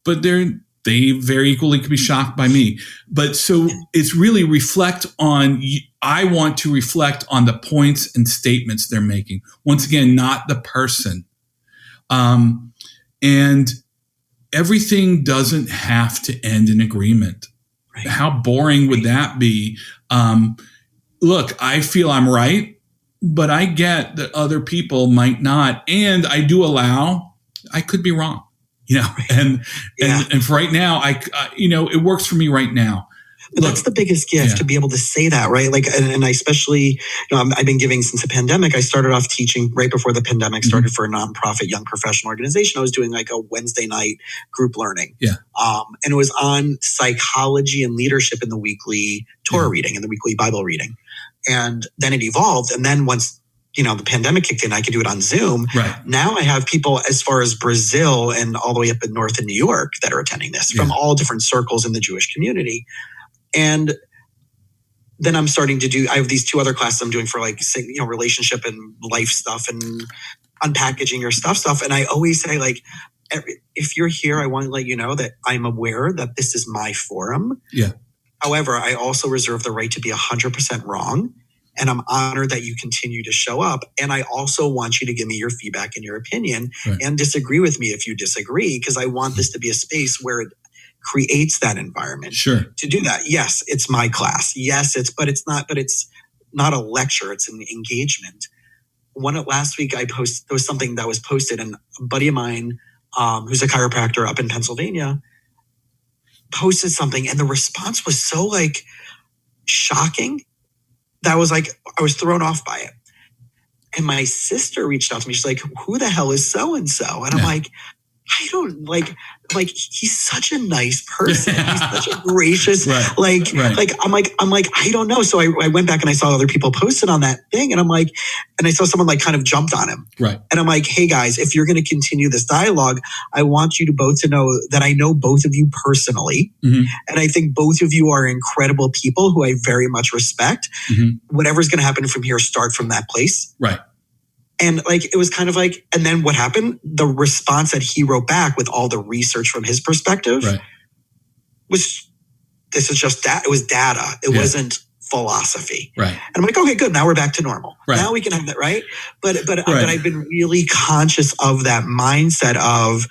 but they very equally could be shocked by me. But so it's really I want to reflect on the points and statements they're making. Once again, not the person. And everything doesn't have to end in agreement. Right. How boring would that be? Look, I feel I'm right, but I get that other people might not. And I do allow, I could be wrong, and for right now, it works for me right now. But that's the biggest gift, to be able to say that, right? Like, and I especially, I've been giving since the pandemic. I started off teaching right before the pandemic started for a nonprofit young professional organization. I was doing like a Wednesday night group learning. Yeah. And it was on psychology and leadership in the weekly Torah reading and the weekly Bible reading. And then it evolved. And then once, the pandemic kicked in, I could do it on Zoom. Right. Now I have people as far as Brazil and all the way up in north in New York that are attending this from all different circles in the Jewish community. And then I'm starting to I have these 2 other classes I'm doing for like, relationship and life stuff and unpackaging your stuff. And I always say, like, if you're here, I want to let you know that I'm aware that this is my forum. Yeah. However, I also reserve the right to be 100% wrong. And I'm honored that you continue to show up. And I also want you to give me your feedback and your opinion and disagree with me if you disagree, because I want this to be a space where it creates that environment to do that. Yes, it's my class. Yes, but it's not a lecture. It's an engagement. Last week there was something that was posted, and a buddy of mine, who's a chiropractor up in Pennsylvania, posted something, and the response was so like shocking that I was thrown off by it. And my sister reached out to me. She's like, who the hell is so-and-so? And I'm like, I don't like he's such a nice person. He's such a gracious, I'm like, I don't know. So I went back and I saw other people posted on that thing, and and I saw someone like kind of jumped on him. Right. And I'm like, hey guys, if you're going to continue this dialogue, I want you to both to know that I know both of you personally. Mm-hmm. And I think both of you are incredible people who I very much respect. Mm-hmm. Whatever's going to happen from here, start from that place. Right. And it was kind of like, and then what happened? The response that he wrote back with all the research from his perspective was, this is just it was data. It wasn't philosophy. Right. And I'm like, okay, good. Now we're back to normal. Right. Now we can have that. Right. But I've been really conscious of that mindset of,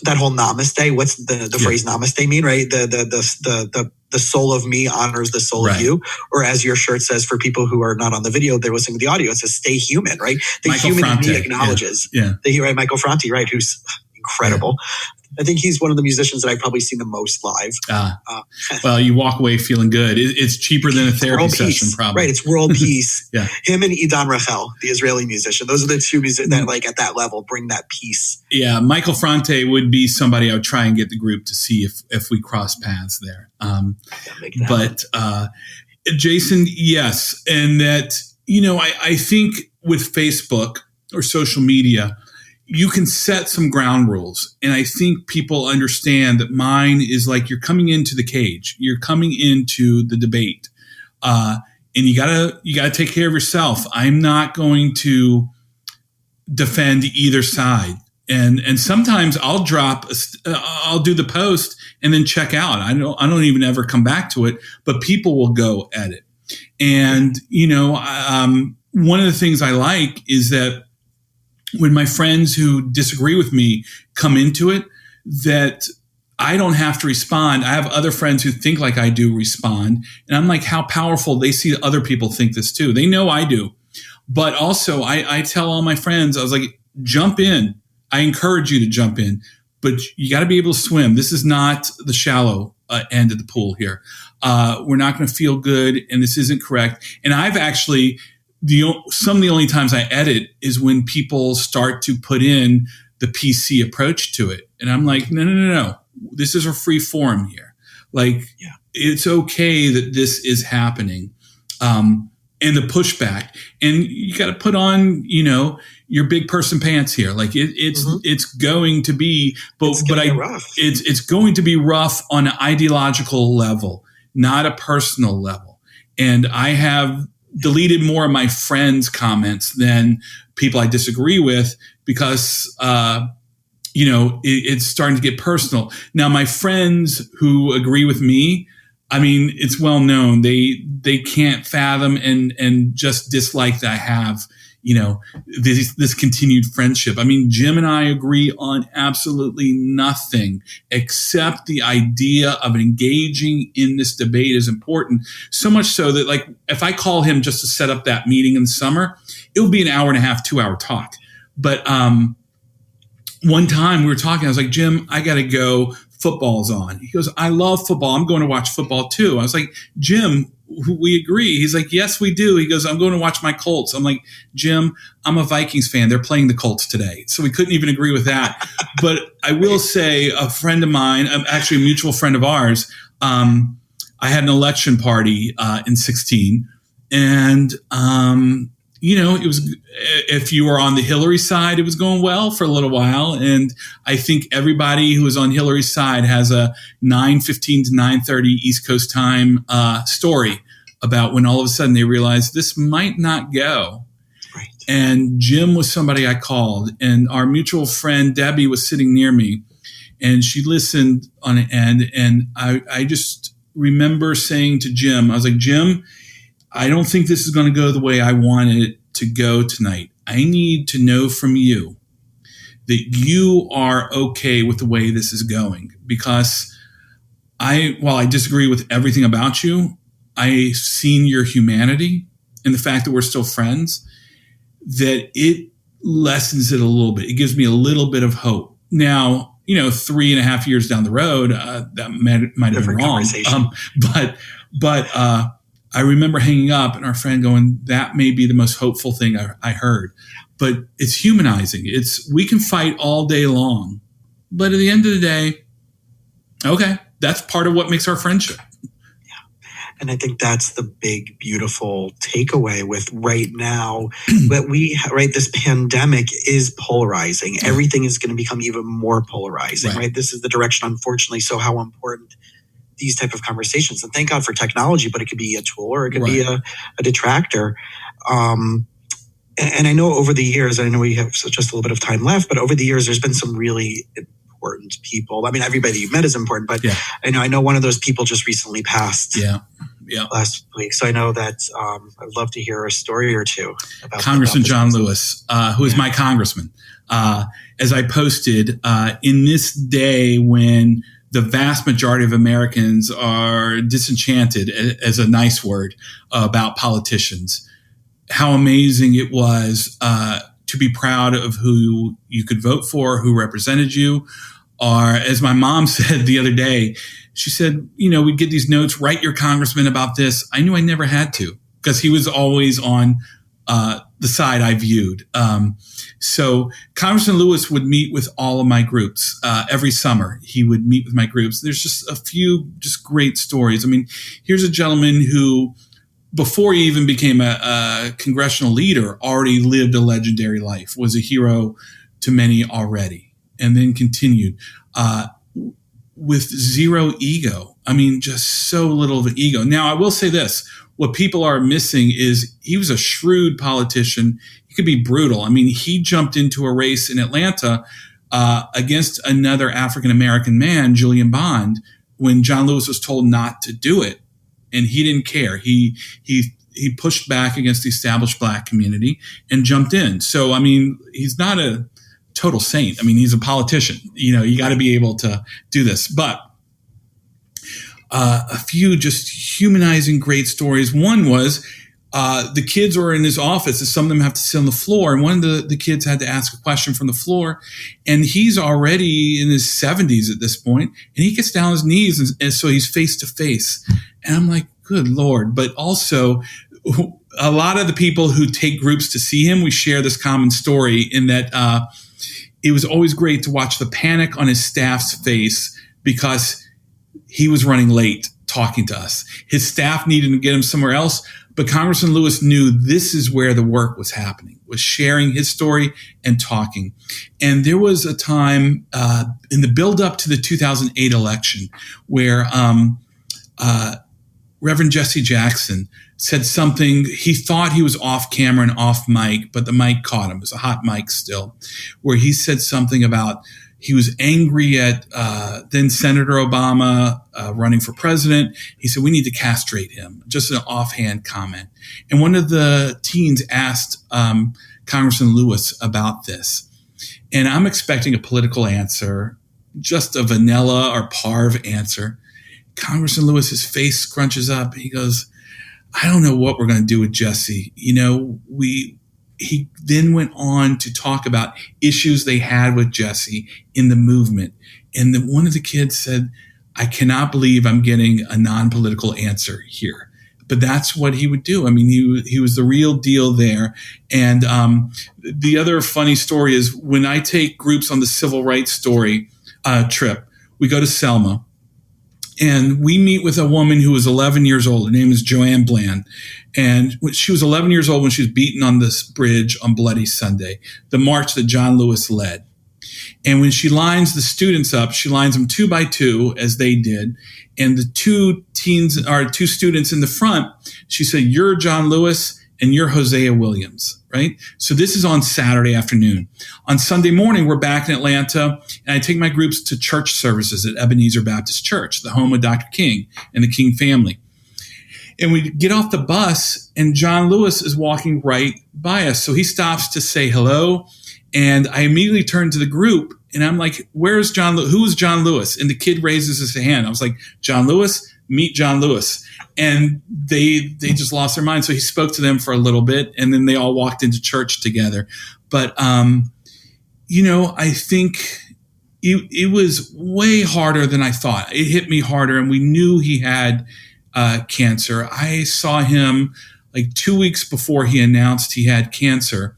that whole namaste. What's the phrase namaste mean? Right. The soul of me honors the soul of you. Or as your shirt says, for people who are not on the video, they're listening to the audio, it says stay human, right? The Michael human Franti, in me acknowledges. Michael Franti, right? Who's incredible. I think he's one of the musicians that I've probably seen the most live. Well, you walk away feeling good. It's cheaper than a therapy session, probably. Right, it's world peace. Him and Idan Rachel, the Israeli musician. Those are the 2 musicians that, at that level, bring that peace. Yeah, Michael Franti would be somebody I would try and get the group to see if we cross paths there. But Jason, yes. And that, I think with Facebook or social media, you can set some ground rules. And I think people understand that mine is like, you're coming into the cage, you're coming into the debate. And you gotta take care of yourself. I'm not going to defend either side. And sometimes I'll I'll do the post and then check out. I don't even ever come back to it, but people will go at it. And, one of the things I like is that when my friends who disagree with me come into it, that I don't have to respond. I have other friends who think like I do respond. And I'm like, how powerful. They see other people think this too. They know I do. But also I tell all my friends, I was like, jump in. I encourage you to jump in, but you got to be able to swim. This is not the shallow end of the pool here. We're not going to feel good, and this isn't correct. And I've actually, some of the only times I edit is when people start to put in the PC approach to it. And I'm like, no. This is a free forum here. Like, It's okay that this is happening. And the pushback, and you got to put on, your big person pants here. Like it's going to be, it's going to be rough on an ideological level, not a personal level. And I have deleted more of my friends' comments than people I disagree with because, it's starting to get personal. Now, my friends who agree with me, I mean, it's well known. They can't fathom and just dislike that I have, this continued friendship. I mean, Jim and I agree on absolutely nothing except the idea of engaging in this debate is important. So much so that, like, if I call him just to set up that meeting in the summer, it will be an hour and a half, 2 hour talk. But one time we were talking, I was like, Jim, I got to go. Football's on. He goes, I love football. I'm going to watch football too. I was like, Jim, we agree. He's like, yes, we do. He goes, I'm going to watch my Colts. I'm like, Jim, I'm a Vikings fan. They're playing the Colts today. So we couldn't even agree with that. But I will say a friend of mine, actually a mutual friend of ours, I had an election party in 16. And, it was, if you were on the Hillary side, it was going well for a little while. And I think everybody who was on Hillary's side has a 9:15 to 9:30 East Coast time story about when all of a sudden they realized this might not go. Right. And Jim was somebody I called, and our mutual friend Debbie was sitting near me, and she listened on an end. And I just remember saying to Jim, I was like, Jim, I don't think this is going to go the way I wanted it to go tonight. I need to know from you that you are okay with the way this is going, because while I disagree with everything about you, I've seen your humanity and the fact that we're still friends, that it lessens it a little bit. It gives me a little bit of hope. Now, 3.5 years down the road, that might have been wrong. But I remember hanging up and our friend going, that may be the most hopeful thing I heard. But it's humanizing. We can fight all day long. But at the end of the day, okay, that's part of what makes our friendship. Yeah. And I think that's the big, beautiful takeaway with right now that this pandemic is polarizing. Yeah. Everything is going to become even more polarizing, right? This is the direction, unfortunately. So how important these type of conversations, and thank God for technology, but it could be a tool or it could be a detractor. And I know over the years, I know we have just a little bit of time left, but over the years, there's been some really important people. I mean, everybody you've met is important, but I know one of those people just recently passed last week. So I know that I'd love to hear a story or two about Congressman John Lewis, who is my congressman. As I posted, in this day when the vast majority of Americans are disenchanted, as a nice word, about politicians, how amazing it was to be proud of who you could vote for, who represented you. Or as my mom said the other day, she said, we'd get these notes, write your congressman about this. I knew I never had to, because he was always on the side I viewed. So Congressman Lewis would meet with all of my groups every summer. He would meet with my groups. There's just a few just great stories. I mean, here's a gentleman who, before he even became a congressional leader, already lived a legendary life, was a hero to many already, and then continued with zero ego. I mean, just so little of an ego. Now, I will say this. What people are missing is he was a shrewd politician. He could be brutal. I mean, he jumped into a race in Atlanta against another African-American man, Julian Bond, when John Lewis was told not to do it. And he didn't care. He pushed back against the established black community and jumped in. So, I mean, he's not a total saint. I mean, he's a politician. You know, you got to be able to do this. But a few just humanizing great stories. One was the kids were in his office, and some of them have to sit on the floor. And one of the kids had to ask a question from the floor, and he's already in his 70s at this point, and he gets down on his knees, and so he's face to face. And I'm like, good Lord. But also, a lot of the people who take groups to see him, we share this common story in that it was always great to watch the panic on his staff's face because he was running late talking to us. His staff needed to get him somewhere else, but Congressman Lewis knew this is where the work was happening, was sharing his story and talking. And there was a time in the build up to the 2008 election where Reverend Jesse Jackson said something. He thought he was off camera and off mic, but the mic caught him. It was a hot mic still, where he said something about he was angry at then Senator Obama running for president. He said, we need to castrate him. Just an offhand comment. And one of the teens asked Congressman Lewis about this. And I'm expecting a political answer, just a vanilla or parv answer. Congressman Lewis, his face scrunches up. He goes, I don't know what we're going to do with Jesse. You know, he then went on to talk about issues they had with Jesse in the movement. And then one of the kids said, I cannot believe I'm getting a non-political answer here. But that's what he would do. I mean, he was the real deal there. And the other funny story is when I take groups on the civil rights story trip, we go to Selma. And we meet with a woman who was 11 years old. Her name is Joanne Bland. And she was 11 years old when she was beaten on this bridge on Bloody Sunday, the march that John Lewis led. And when she lines the students up, she lines them 2 by 2 as they did. And the two students in the front, she said, you're John Lewis and you're Hosea Williams, right? So this is on Saturday afternoon. On Sunday morning, we're back in Atlanta, and I take my groups to church services at Ebenezer Baptist Church, the home of Dr. King and the King family. And we get off the bus, and John Lewis is walking right by us. So he stops to say hello, and I immediately turn to the group, and I'm like, where's John Lewis? Who is John Lewis? And the kid raises his hand. I was like, John Lewis, meet John Lewis. And they just lost their mind. So he spoke to them for a little bit, and then they all walked into church together. But, you know, I think it was way harder than I thought. It hit me harder, and we knew he had cancer. I saw him like 2 weeks before he announced he had cancer.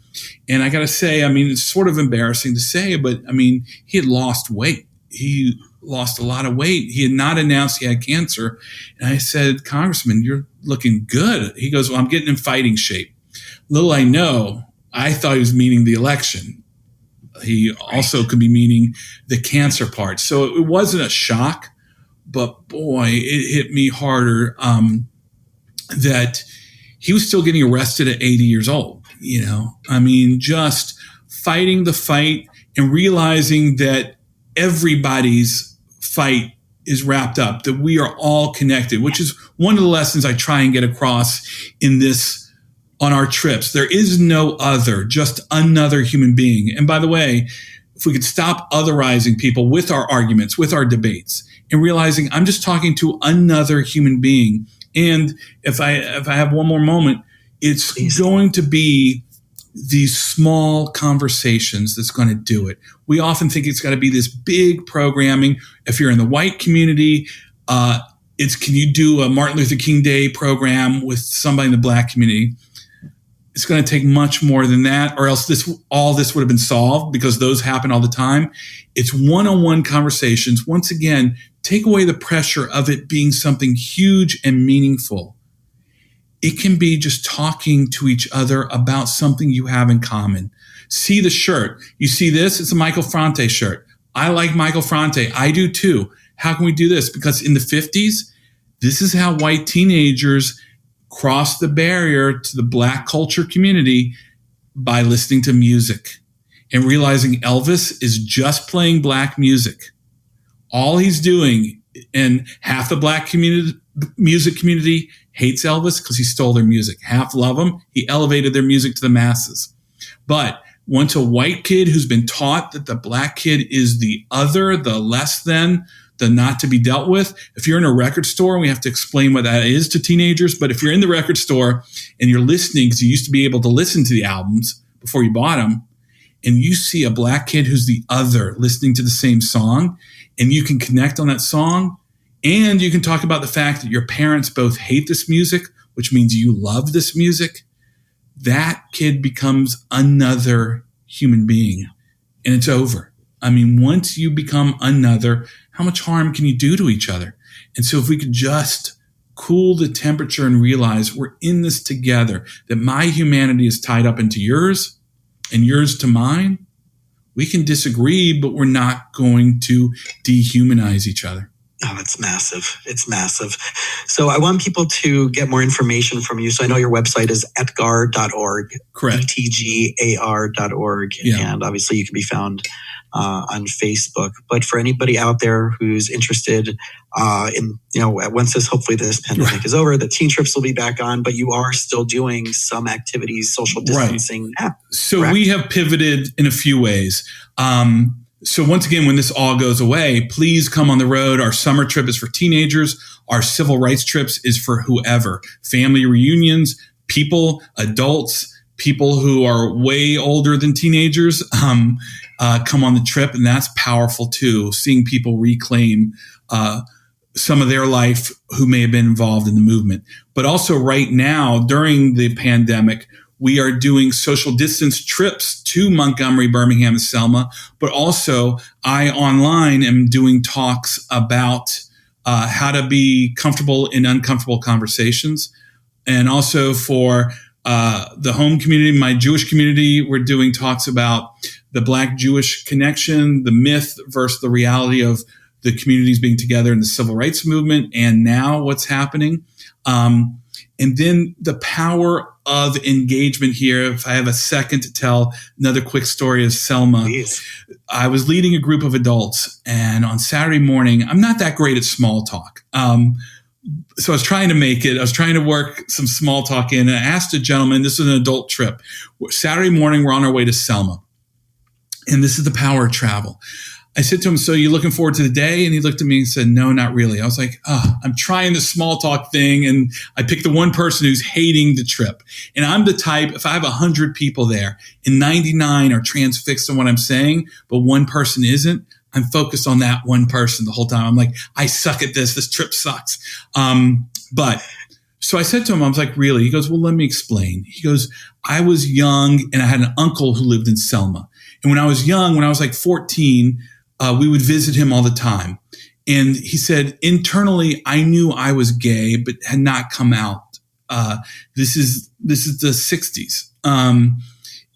And I got to say, I mean, it's sort of embarrassing to say, but I mean, he had lost weight. He lost a lot of weight. He had not announced he had cancer. And I said, Congressman, you're looking good. He goes, well, I'm getting in fighting shape. Little I know, I thought he was meaning the election. He also could be meaning the cancer part. So it wasn't a shock, but boy, it hit me harder that he was still getting arrested at 80 years old. You know, I mean, just fighting the fight and realizing that everybody's fight is wrapped up, that we are all connected, which is one of the lessons I try and get across in this on our trips. There is no other, just another human being. And by the way, if we could stop otherizing people with our arguments, with our debates, and realizing I'm just talking to another human being. And if I have one more moment, it's going to be these small conversations that's going to do it. We often think it's got to be this big programming. If you're in the white community, it's can you do a Martin Luther King Day program with somebody in the black community? It's going to take much more than that, or else all this would have been solved, because those happen all the time. It's one-on-one conversations. Once again, take away the pressure of it being something huge and meaningful. It can be just talking to each other about something you have in common. See the shirt. You see this? It's a Michael Fronte shirt. I like Michael Fronte. I do too. How can we do this? Because in the 50s, this is how white teenagers crossed the barrier to the Black culture community, by listening to music and realizing Elvis is just playing Black music. All he's doing, and half the Black music community hates Elvis because he stole their music. Half love him. He elevated their music to the masses. But once a white kid who's been taught that the Black kid is the other, the less than, the not to be dealt with. If you're in a record store, and we have to explain what that is to teenagers, but if you're in the record store and you're listening, because you used to be able to listen to the albums before you bought them, and you see a Black kid who's the other listening to the same song, and you can connect on that song, and you can talk about the fact that your parents both hate this music, which means you love this music, that kid becomes another human being, and it's over. I mean, once you become another, how much harm can you do to each other? And so if we could just cool the temperature and realize we're in this together, that my humanity is tied up into yours and yours to mine, we can disagree, but we're not going to dehumanize each other. Oh, it's massive. It's massive. So I want people to get more information from you. So I know your website is etgar.org. Correct. etgar.org. Yeah. And obviously you can be found on Facebook. But for anybody out there who's interested in, once hopefully this pandemic is over, the teen trips will be back on, but you are still doing some activities, social distancing. Right. So we have pivoted in a few ways. So once again, when this all goes away, please come on the road. Our summer trip is for teenagers. Our civil rights trips is for whoever. Family reunions, adults, people who are way older than teenagers come on the trip. And that's powerful too, seeing people reclaim some of their life who may have been involved in the movement. But also right now, during the pandemic, we are doing social distance trips to Montgomery, Birmingham, and Selma. But also, I online am doing talks about how to be comfortable in uncomfortable conversations. And also for the home community, my Jewish community, we're doing talks about the Black-Jewish connection, the myth versus the reality of the communities being together in the civil rights movement, and now what's happening. And then the power of engagement here. If I have a second to tell another quick story of Selma. Please. I was leading a group of adults, and on Saturday morning, I'm not that great at small talk. So I was trying to make it. I was trying to work some small talk in, and I asked a gentleman, this is an adult trip. Saturday morning, we're on our way to Selma, and this is the power of travel. I said to him, so you looking forward to the day? And he looked at me and said, no, not really. I was like, I'm trying the small talk thing. And I picked the one person who's hating the trip. And I'm the type, if I have 100 people there and 99 are transfixed on what I'm saying, but one person isn't, I'm focused on that one person the whole time. I'm like, I suck at this. This trip sucks. So I said to him, I was like, really? He goes, well, let me explain. He goes, I was young and I had an uncle who lived in Selma. And when I was young, when I was like 14, we would visit him all the time. And he said, internally, I knew I was gay, but had not come out. This is the 60s.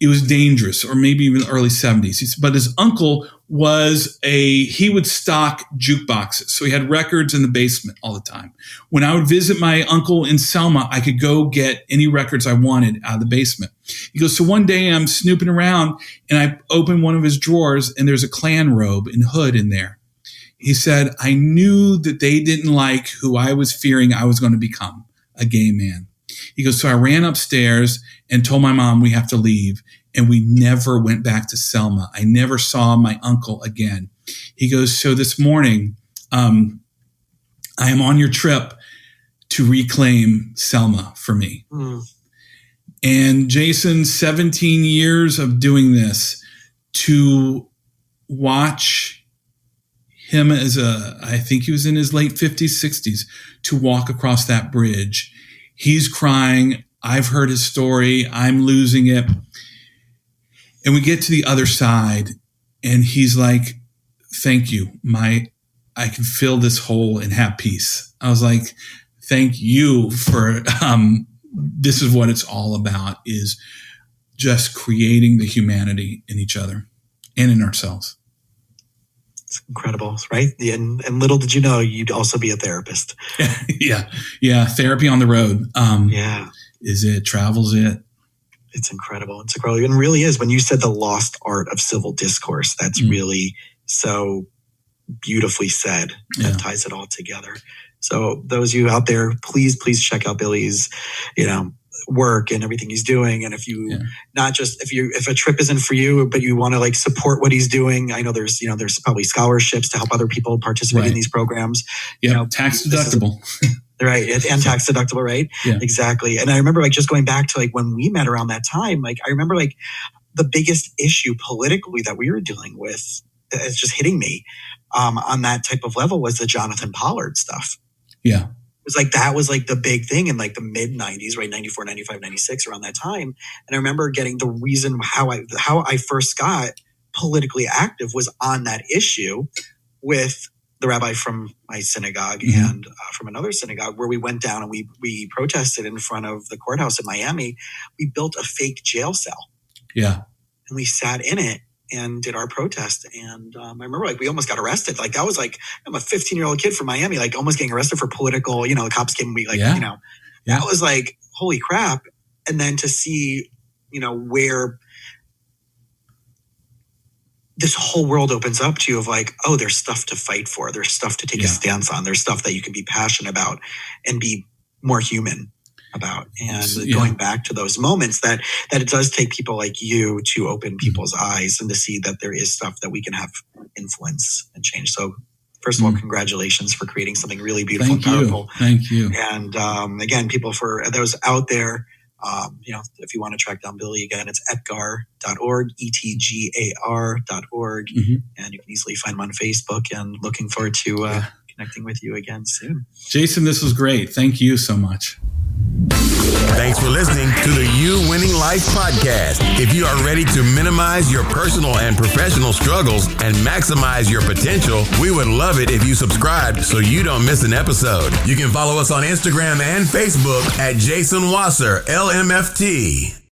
It was dangerous, or maybe even the early 70s. But his uncle he would stock jukeboxes. So he had records in the basement all the time. When I would visit my uncle in Selma, I could go get any records I wanted out of the basement. He goes, so one day I'm snooping around and I open one of his drawers and there's a Klan robe and hood in there. He said, I knew that they didn't like who I was fearing I was going to become, a gay man. He goes, so I ran upstairs and told my mom we have to leave. And we never went back to Selma. I never saw my uncle again. He goes, so this morning, I am on your trip to reclaim Selma for me. Mm. And Jason, 17 years of doing this, to watch him I think he was in his late 50s, 60s, to walk across that bridge. He's crying. I've heard his story. I'm losing it. And we get to the other side and he's like, thank you. I can fill this hole and have peace. I was like, thank you for this is what it's all about, is just creating the humanity in each other and in ourselves. It's incredible, right? And little did you know, you'd also be a therapist. Yeah. Therapy on the road. Travels it. It's incredible. It's incredible. And really is, when you said the lost art of civil discourse, that's really so beautifully said. That ties it all together. So those of you out there, please check out Billy's, work and everything he's doing. And if you, not just if a trip isn't for you, but you want to support what he's doing, I know there's probably scholarships to help other people participate in these programs. Tax deductible. Right. And tax deductible, right? Yeah. Exactly. And I remember just going back to when we met around that time, I remember the biggest issue politically that we were dealing with, it's just hitting me on that type of level, was the Jonathan Pollard stuff. Yeah. It was that was the big thing in the mid 90s, right? 94, 95, 96, around that time. And I remember getting the reason how I first got politically active was on that issue with the rabbi from my synagogue and from another synagogue, where we went down and we protested in front of the courthouse in Miami. We built a fake jail cell. Yeah. And we sat in it and did our protest. And I remember we almost got arrested. That was I'm a 15-year-old kid from Miami, almost getting arrested for political, the cops came, that was holy crap. And then to see, where this whole world opens up to you of there's stuff to fight for. There's stuff to take a stance on. There's stuff that you can be passionate about and be more human about. And going back to those moments that it does take people like you to open people's eyes and to see that there is stuff that we can have influence and change. So first of all, congratulations for creating something really beautiful and powerful. Thank you. And again, people, for those out there, if you want to track down Billy, again, it's edgar.org, etgar.org. And you can easily find him on Facebook, and looking forward to connecting with you again soon. Jason, this was great. Thank you so much. Thanks for listening to the You Winning Life podcast. If you are ready to minimize your personal and professional struggles and maximize your potential, we would love it if you subscribed so you don't miss an episode. You can follow us on Instagram and Facebook at Jason Wasser, LMFT.